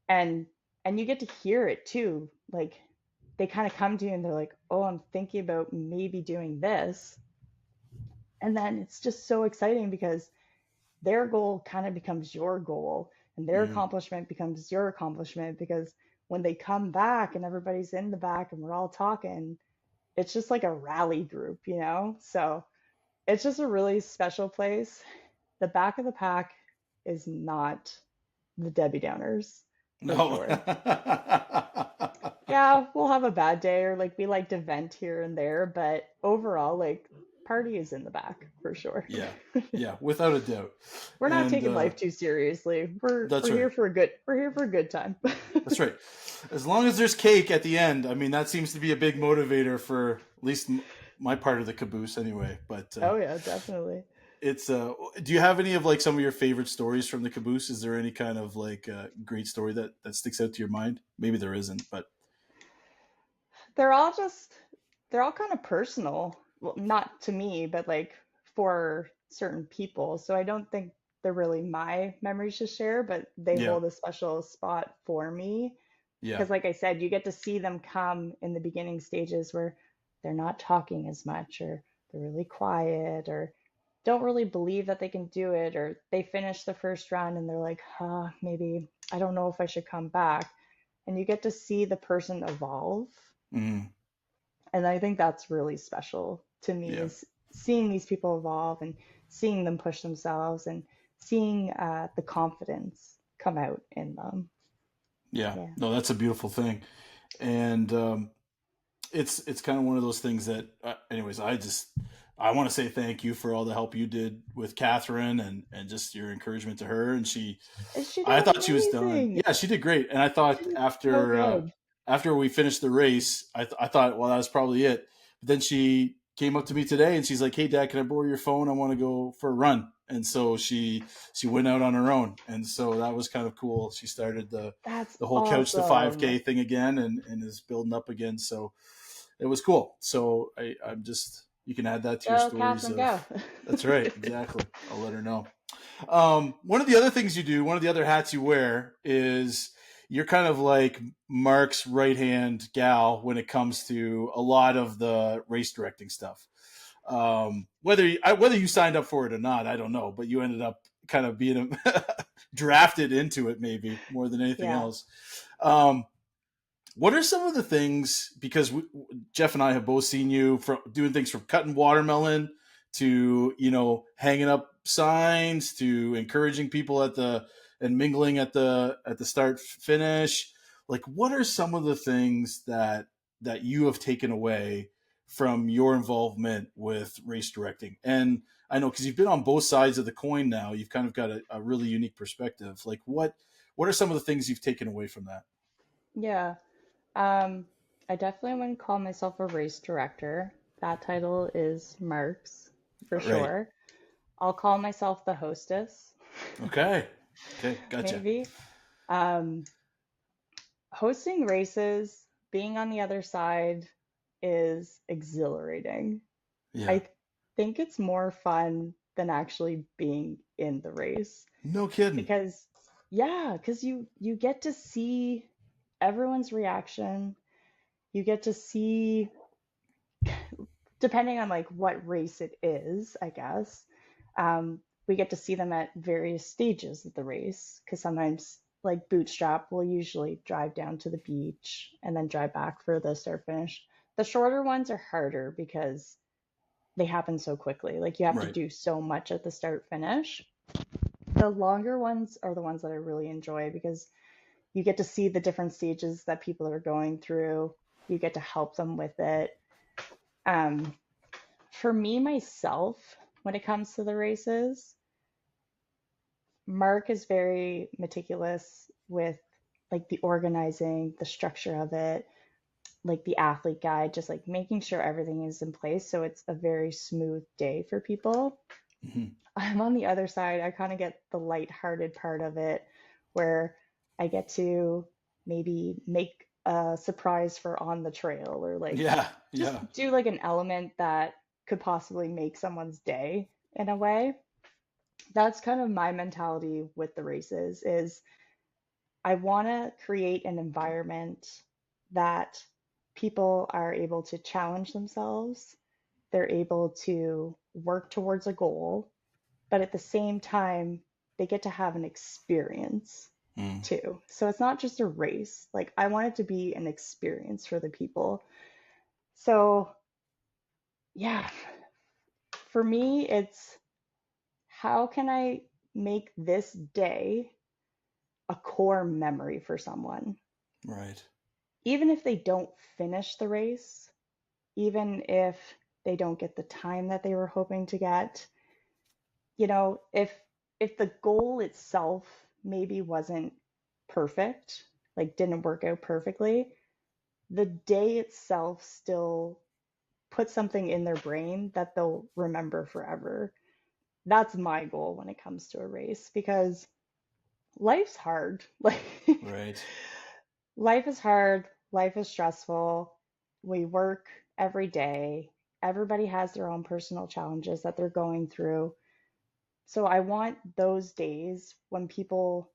And you get to hear it too. Like, they kind of come to you and they're like, oh, I'm thinking about maybe doing this. And then it's just so exciting because their goal kind of becomes your goal and their Mm, accomplishment becomes your accomplishment because when they come back and everybody's in the back and we're all talking, it's just like a rally group, you know? So it's just a really special place. The back of the pack is not the Debbie Downers for no. sure. Yeah, we'll have a bad day or like we like to vent here and there, but overall, like, party is in the back for sure. Yeah, yeah, without a doubt. We're not And taking life too seriously. that's We're right. here for a good time. That's right. As long as there's cake at the end, I mean, that seems to be a big motivator for at least my part of the caboose, anyway. But Oh yeah, definitely. it's. Do you have any of like some of your favorite stories from the caboose? Is there any kind of like great story that sticks out to your mind? Maybe there isn't, but They're all just they're all kind of personal. Well, not to me, but like for certain people. So I don't think they're really my memories to share, but they yeah, hold a special spot for me yeah, because like I said, you get to see them come in the beginning stages where they're not talking as much or they're really quiet or don't really believe that they can do it, or they finish the first run and they're like, maybe I don't know if I should come back. And you get to see the person evolve. Mm, And I think that's really special to me yeah. is seeing these people evolve and seeing them push themselves and seeing the confidence come out in them. Yeah. Yeah. No, that's a beautiful thing. And it's kind of one of those things that anyways, I want to say thank you for all the help you did with Catherine and just your encouragement to her. And And she I did thought she was done. amazing. Yeah, she did great. And I She thought did so good. after we finished the race, I thought, well, that was probably it. But then she came up to me today and she's like, "Hey, Dad, can I borrow your phone? I want to go for a run." And so she went out on her own, and so that was kind of cool. She started That's the whole couch to awesome. 5K thing again, and is building up again. So it was cool. So I'm just you can add that to your Go, stories Catherine, go. of. That's right, exactly. I'll let her know. One of the other things you do, one of the other hats you wear is you're kind of like Mark's right hand gal when it comes to a lot of the race directing stuff. Whether you signed up for it or not, I don't know, but you ended up kind of being drafted into it maybe more than anything Yeah. else. What are some of the things? Because Jeff and I have both seen you from doing things from cutting watermelon to hanging up signs to encouraging people at the and mingling at the start finish. Like, what are some of the things that you have taken away from your involvement with race directing? And I know because you've been on both sides of the coin now, you've kind of got a really unique perspective. Like, what are some of the things you've taken away from that? Yeah. Um, I definitely wouldn't call myself a race director. That title is Mark's for Right. sure. I'll call myself the hostess, Okay. Okay. Gotcha. maybe. Um, Hosting races, being on the other side is exhilarating. Yeah. I think it's more fun than actually being in the race No kidding. because yeah, because you get to see everyone's reaction. You get to see, depending on like what race it is, I guess, we get to see them at various stages of the race because sometimes like bootstrap will usually drive down to the beach and then drive back for the start finish. The shorter ones are harder because they happen so quickly. Like you have to Right. do so much at the start finish. The longer ones are the ones that I really enjoy because you get to see the different stages that people are going through. You get to help them with it. Um, for me, myself, when it comes to the races, Mark is very meticulous with like the organizing, the structure of it, like the athlete guide, just like making sure everything is in place so it's a very smooth day for people. Hmm. I'm on the other side. I kind of get the light-hearted part of it where I get to maybe make a surprise for on the trail or like Yeah. just Yeah. do like an element that could possibly make someone's day in a way. That's kind of my mentality with the races is I want to create an environment that people are able to challenge themselves, they're able to work towards a goal, but at the same time, they get to have an experience Mm. too. So it's not just a race. Like I want it to be an experience for the people. So yeah, for me, it's how can I make this day a core memory for someone? Right. Even if they don't finish the race, even if they don't get the time that they were hoping to get, if the goal itself maybe wasn't perfect, like didn't work out perfectly, the day itself still puts something in their brain that they'll remember forever. That's my goal when it comes to a race because life's hard. Like Right. life is hard, life is stressful. We work every day. Everybody has their own personal challenges that they're going through. So I want those days when people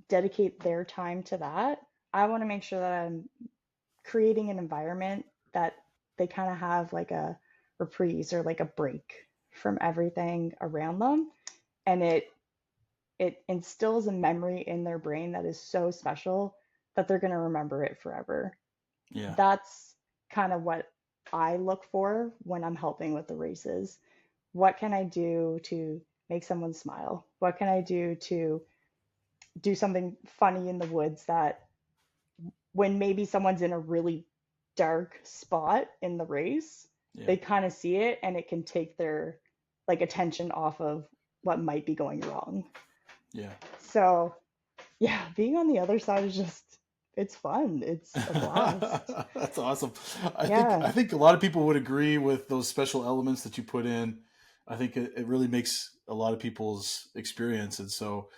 dedicate their time to that. I want to make sure that I'm creating an environment that they kind of have like a reprise or like a break from everything around them, and it instills a memory in their brain that is so special that they're going to remember it forever. Yeah. That's kind of what I look for when I'm helping with the races. What can I do to make someone smile? What can I do to do something funny in the woods that when maybe someone's in a really dark spot in the race, Yeah. they kind of see it and it can take their like attention off of what might be going wrong. Yeah. So, yeah, being on the other side is just it's fun. It's a blast. That's awesome. Yeah. I think a lot of people would agree with those special elements that you put in. I think it really makes a lot of people's experience, and so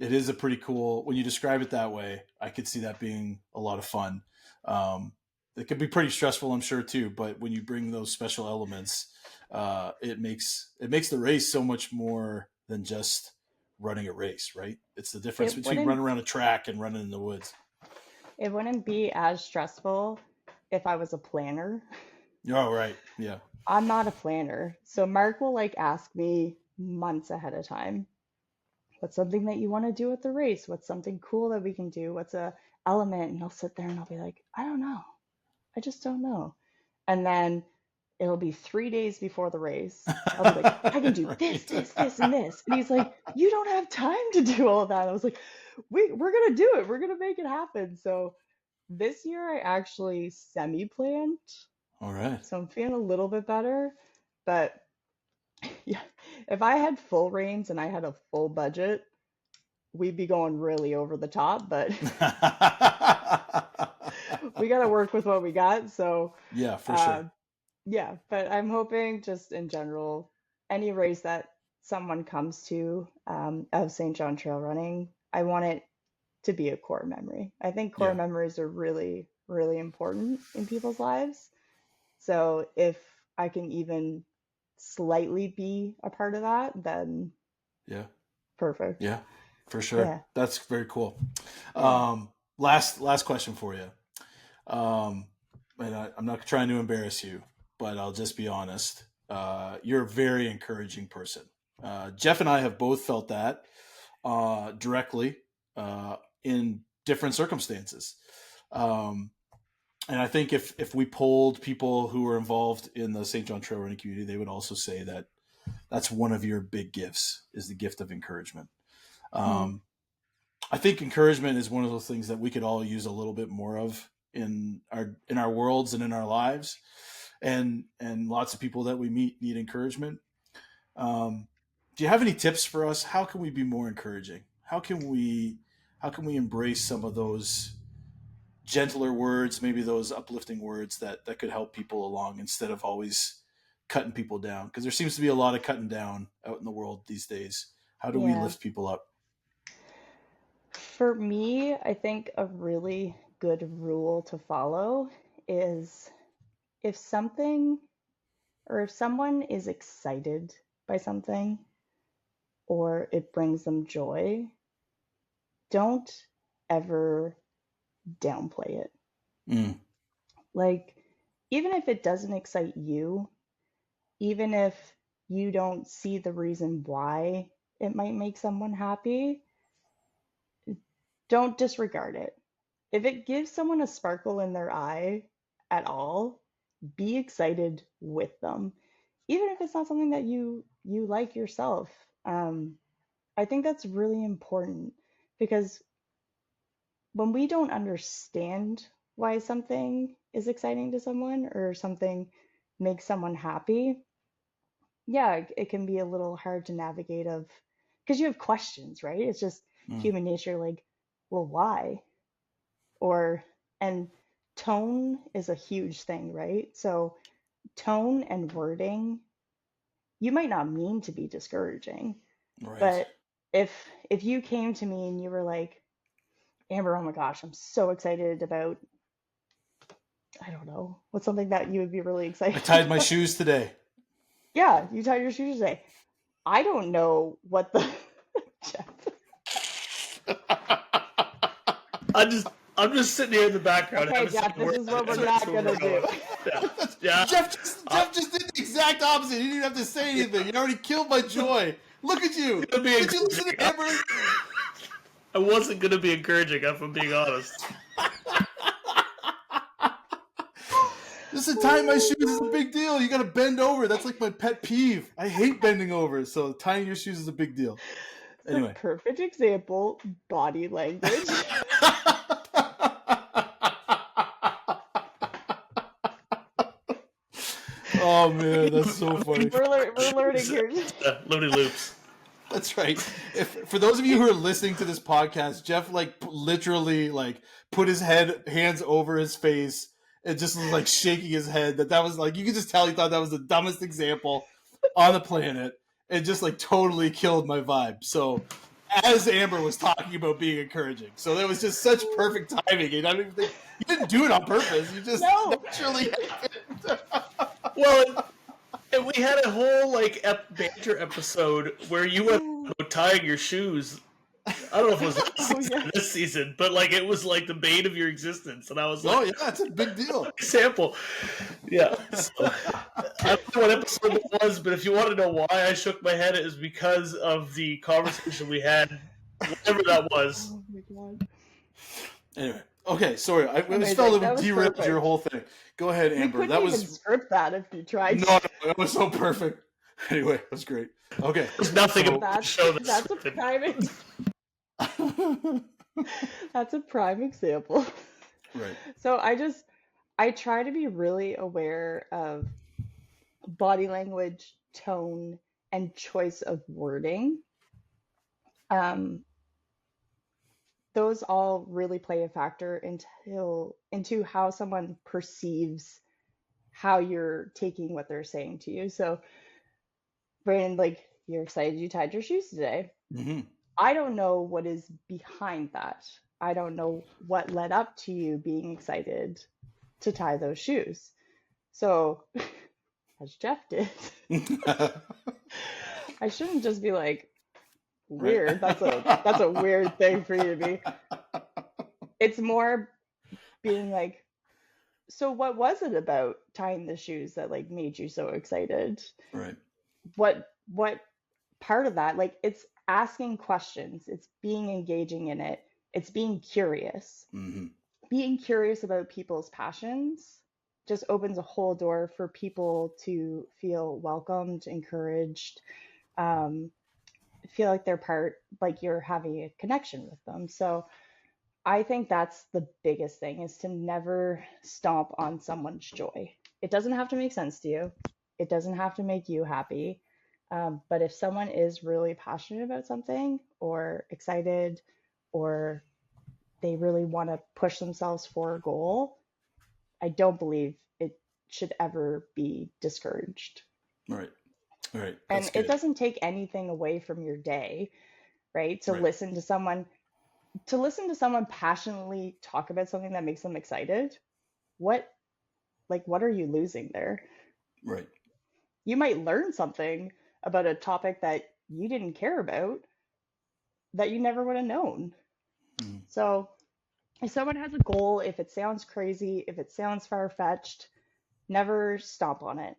it is a pretty cool. When you describe it that way, I could see that being a lot of fun. It could be pretty stressful, I'm sure too. But when you bring those special elements, it makes the race so much more than just running a race, right? It's the difference It between wouldn't running around a track and running in the woods. it wouldn't be as stressful if I was a planner. Oh, right. Yeah. I'm not a planner. So Mark will like ask me months ahead of time, what's something that you want to do at the race? What's something cool that we can do? What's a element? And I'll sit there and I'll be like, I don't know. I just don't know. And then it'll be 3 days before the race. I'll be like, I can do this, this, this, and this. And he's like, you don't have time to do all that. I was like, we're gonna do it. We're gonna make it happen. So this year I actually semi-planned. All right. So I'm feeling a little bit better. But yeah, if I had full reins and I had a full budget, we'd be going really over the top, but we got to work with what we got. So, Yeah, for uh, sure. yeah, but I'm hoping just in general, any race that someone comes to of St. John Trail Running, I want it to be a core memory. I think core Yeah. memories are really, really important in people's lives. So if I can even slightly be a part of that, then Yeah. perfect. Yeah, for sure. Yeah, That's very cool. yeah. Last question for you. Um, and I'm not trying to embarrass you, but I'll just be honest. You're a very encouraging person. Jeff and I have both felt that directly in different circumstances. Um, and I think if we polled people who were involved in the St. John Trail running community, they would also say that that's one of your big gifts is the gift of encouragement. Mm, Um, I think encouragement is one of those things that we could all use a little bit more of in our worlds and in our lives, and lots of people that we meet need encouragement. Um, do you have any tips for us? How can we be more encouraging? How can we embrace some of those gentler words, maybe those uplifting words that could help people along instead of always cutting people down? Because there seems to be a lot of cutting down out in the world these days. How do we yeah. lift people up? For me, I think a really good rule to follow is if something or if someone is excited by something or it brings them joy, don't ever downplay it. Mm, Like, even if it doesn't excite you, even if you don't see the reason why it might make someone happy, don't disregard it. If it gives someone a sparkle in their eye at all, be excited with them, even if it's not something that you like yourself. I think that's really important because when we don't understand why something is exciting to someone or something makes someone happy, yeah, it can be a little hard to navigate of because you have questions, right? It's just mm, human nature, like, well, why? Or and tone is a huge thing, right? So tone and wording, you might not mean to be discouraging, right. but if you came to me and you were like, Amber, oh my gosh, I'm so excited about, I don't know, what's something that you would be really I excited tied my about? shoes today. Yeah, you tied your shoes today. I don't know what the Jeff. I just I'm just sitting here in the background. Okay, Jeff, this is what we're not gonna do. Yeah. Jeff just did the exact opposite. You didn't even have to say anything. You already killed my joy. Look at you. Did you listen to Amber? I wasn't going to be encouraging, if I'm being honest. Listen, tying my shoes is a big deal. You got to bend over. That's like my pet peeve. I hate bending over, so tying your shoes is a big deal. Anyway. The perfect example, body language. Oh man, that's so funny. We're learning here. Looney Loops. That's right. For those of you who are listening to this podcast, Jeff literally put his hands over his face and just was like shaking his head. That was like, you could just tell he thought that was the dumbest example on the planet. It just totally killed my vibe. So as Amber was talking about being encouraging, so that was just such perfect timing. And I don't even think you didn't do it on purpose. You just naturally. Well, and we had a whole banter episode where you went about tying your shoes. I don't know if it was this season, but it was the bane of your existence, and I was like, "Oh yeah, it's a big deal." Example, yeah. So, I don't know what episode it was, but if you want to know why I shook my head, it was because of the conversation we had, whatever that was. Oh my god. Anyway, okay, sorry, I just felt it derailed your whole thing. Go ahead, Amber. You couldn't even script that if you tried. No, that was so perfect. Anyway, it was great. Okay, there's nothing about the show that's a prime. That's a prime example. Right. So I try to be really aware of body language, tone, and choice of wording. Those all really play a factor into how someone perceives how you're taking what they're saying to you. So, Brandon, you're excited you tied your shoes today. Mm-hmm. I don't know what is behind that. I don't know what led up to you being excited to tie those shoes. So, as Jeff did, I shouldn't just be weird. Right. That's a weird thing for you to be. It's more being so what was it about tying the shoes that made you so excited? Right. What part of that? It's asking questions. It's being engaging in it. It's being curious. Mm-hmm. Being curious about people's passions just opens a whole door for people to feel welcomed, encouraged, feel like they're part, you're having a connection with them. So I think that's the biggest thing, is to never stomp on someone's joy. It doesn't have to make sense to you. It doesn't have to make you happy. But if someone is really passionate about something or excited, or they really want to push themselves for a goal, I don't believe it should ever be discouraged. Right. Right. And it doesn't take anything away from your day, right? To listen to someone passionately talk about something that makes them excited. What are you losing there? Right. You might learn something about a topic that you didn't care about that you never would have known. Mm-hmm. So if someone has a goal, if it sounds crazy, if it sounds far-fetched, never stomp on it.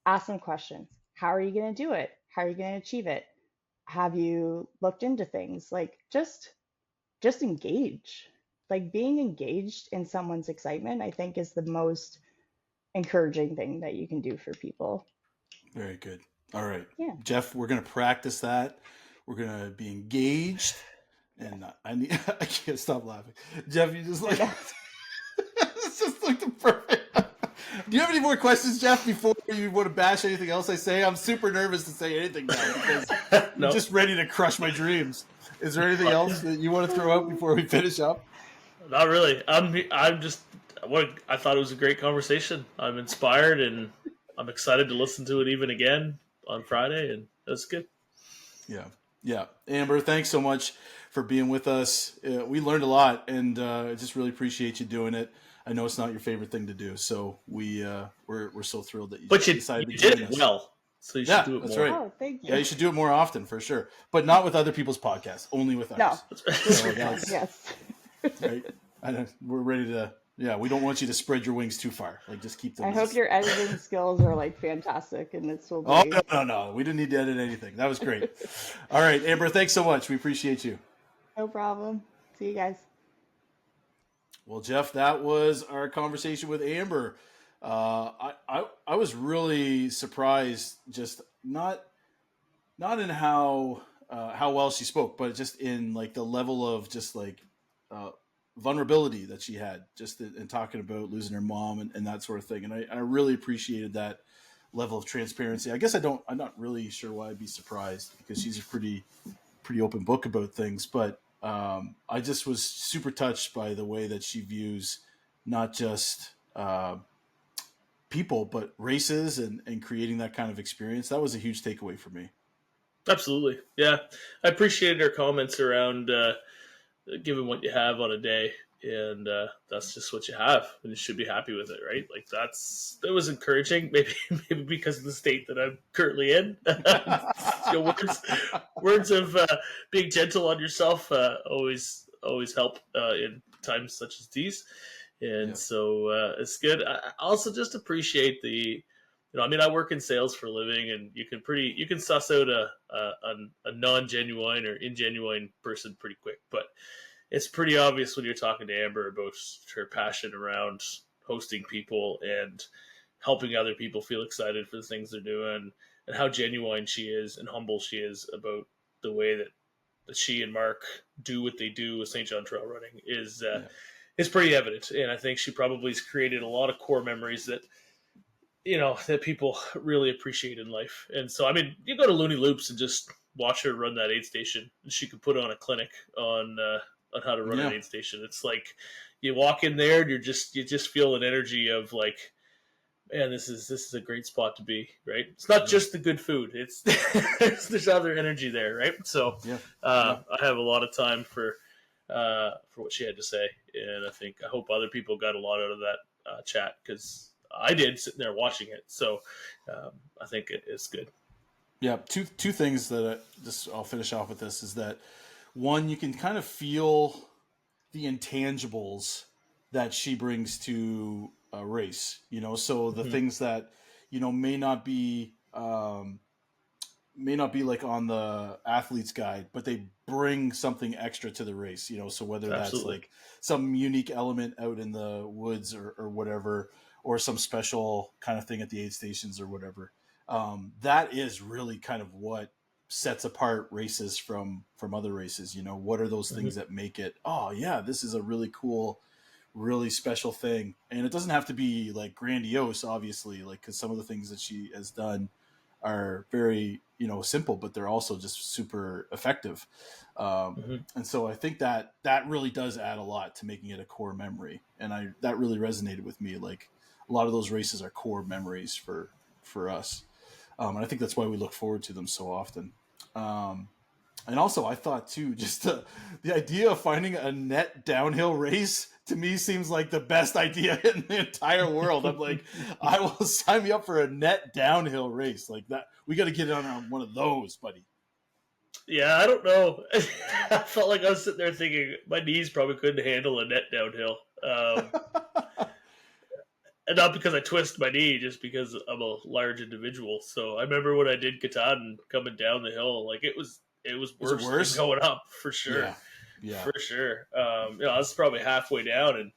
Ask them questions. How are you going to do it? How are you going to achieve it? Have you looked into things? Just engage. Being engaged in someone's excitement, I think, is the most encouraging thing that you can do for people. Very good. All right. Yeah. Jeff, we're going to practice that. We're going to be engaged. And I can't stop laughing. Jeff, you just it's just the perfect. Do you have any more questions, Jeff, before you want to bash anything else I say? I'm super nervous to say anything now because I'm just ready to crush my dreams. Is there anything else that you want to throw out before we finish up? Not really. I thought it was a great conversation. I'm inspired and I'm excited to listen to it even again on Friday, and that's good. Yeah. Amber, thanks so much for being with us. We learned a lot, and I just really appreciate you doing it. I know it's not your favorite thing to do, so we're so thrilled that you decided to join us. Well, so you should do it more. That's right. Oh, thank you. Yeah, you should do it more often for sure, but not with other people's podcasts, only with ours. No. So, yes. Right. I know we're ready to. Yeah, we don't want you to spread your wings too far. Like, just keep them I hope as. your editing skills are like fantastic and this will Oh be no! We didn't need to edit anything. That was great. All right, Amber, thanks so much. We appreciate you. no problem. See you guys. Well, Jeff, that was our conversation with Amber. I was really surprised, just not in how well she spoke, but just in like the level of just like uh, vulnerability that she had, just in talking about losing her mom and that sort of thing. And I really appreciated that level of transparency. I guess I'm not really sure why I'd be surprised because she's a pretty open book about things, but I just was super touched by the way that she views not just people, but races and creating that kind of experience. That was a huge takeaway for me. Absolutely, yeah. I appreciated her comments around given what you have on a day, and that's just what you have, and you should be happy with it, right? Like that was encouraging. Maybe because of the state that I'm currently in. Words of being gentle on yourself always help in times such as these, and Yeah. so it's good. I also just appreciate I mean, I work in sales for a living, and you can suss out a non genuine or ingenuine person pretty quick. But it's pretty obvious when you're talking to Amber about her passion around hosting people and helping other people feel excited for the things they're doing, and how genuine she is and humble she is about the way that she and Mark do what they do with St. John Trail Running Yeah. is pretty evident. And I think she probably has created a lot of core memories that that people really appreciate in life. And so, I mean, you go to Looney Loops and just watch her run that aid station, and she could put on a clinic on how to run an Yeah. aid station. It's like you walk in there and you just feel an energy of like, man, this is a great spot to be, right? It's not Yeah. just the good food; it's there's other energy there, right? So, Yeah. Yeah. I have a lot of time for what she had to say, and I hope other people got a lot out of that chat because I did sitting there watching it. So, I think it's good. Yeah. Two things that I'll finish off with this is that one, you can kind of feel the intangibles that she brings to a race. So the Mm-hmm. things that may not be like on the athlete's guide, but they bring something extra to the race. So whether that's Absolutely. like some unique element out in the woods or whatever, or some special kind of thing at the aid stations or whatever, that is really kind of what sets apart races from other races. What are those Mm-hmm. things that make it, oh yeah, this is a really cool, really special thing. And it doesn't have to be like grandiose, obviously, like because some of the things that she has done are very simple, but they're also just super effective. Mm-hmm. And so I think that really does add a lot to making it a core memory, and that really resonated with me. Like a lot of those races are core memories for us, and I think that's why we look forward to them so often. um, and also, I thought too, just the idea of finding a net downhill race to me seems like the best idea in the entire world. I'm like, I will sign me up for a net downhill race like that. We got to get on one of those, buddy. Yeah, I don't know. I felt like I was sitting there thinking my knees probably couldn't handle a net downhill. And not because I twist my knee, just because I'm a large individual. So I remember when I did Katahdin coming down the hill, like it was Was it worse than worse? going up for sure, Yeah, yeah, for sure. I was probably halfway down, and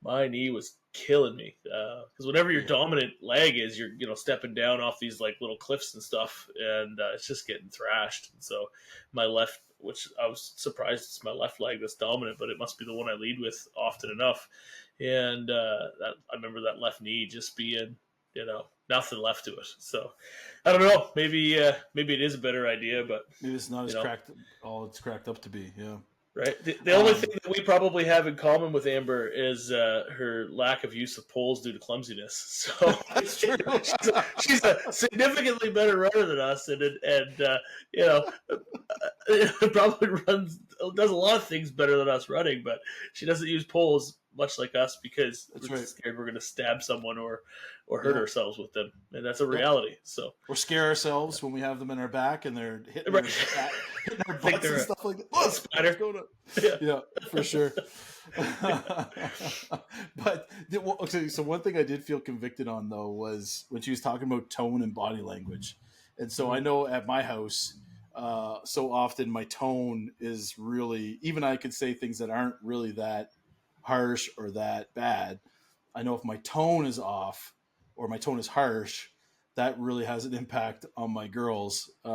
my knee was killing me because whatever your yeah, dominant leg is, you're stepping down off these like little cliffs and stuff, and it's just getting thrashed. And so my left, which I was surprised it's my left leg that's dominant, but it must be the one I lead with often enough. And I remember that left knee just being nothing left to it. So I don't know. Maybe it is a better idea, but maybe it's not you as know cracked all it's cracked up to be. Yeah. right? The only thing um that we probably have in common with Amber is her lack of use of poles due to clumsiness. So that's true. she's a significantly better runner than us, and you know probably does a lot of things better than us running, but she doesn't use poles much like us, because That's we're right. scared we're going to stab someone or hurt Yeah. ourselves with them, and that's a Yep. reality. So Or scare ourselves when we have them in our back and they're hitting Right. hitting our Think butts they're and a stuff like that. Look, spider. what's going on? Yeah. Yeah, for sure. But okay, so one thing I did feel convicted on though was when she was talking about tone and body language, and so I Mhm. know at my house, so often my tone is really, even I could say things that aren't really that harsh or that bad. I know if my tone is off or my tone is harsh, that really has an impact on my girls. I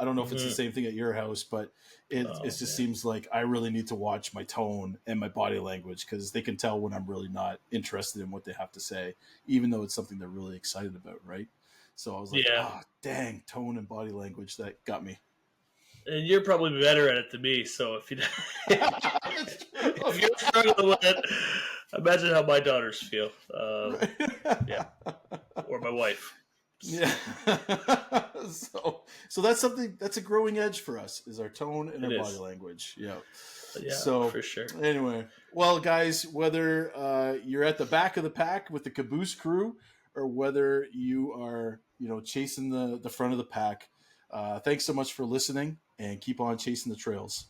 don't know if it's the Mhm. same thing at your house, but it Oh just man. seems like I really need to watch my tone and my body language because they can tell when I'm really not interested in what they have to say, even though it's something they're really excited about, right? So I was like, Yeah. oh, dang, tone and body language, that got me. And you're probably better at it than me. So if you That's true. if you're struggling with it, imagine how my daughters feel. Yeah, or my wife. Yeah. So that's something that's a growing edge for us is our tone and our It body is. language. Yeah. Yeah, So for sure. anyway, well, guys, whether you're at the back of the pack with the caboose crew or whether you are, chasing the front of the pack, thanks so much for listening and keep on chasing the trails.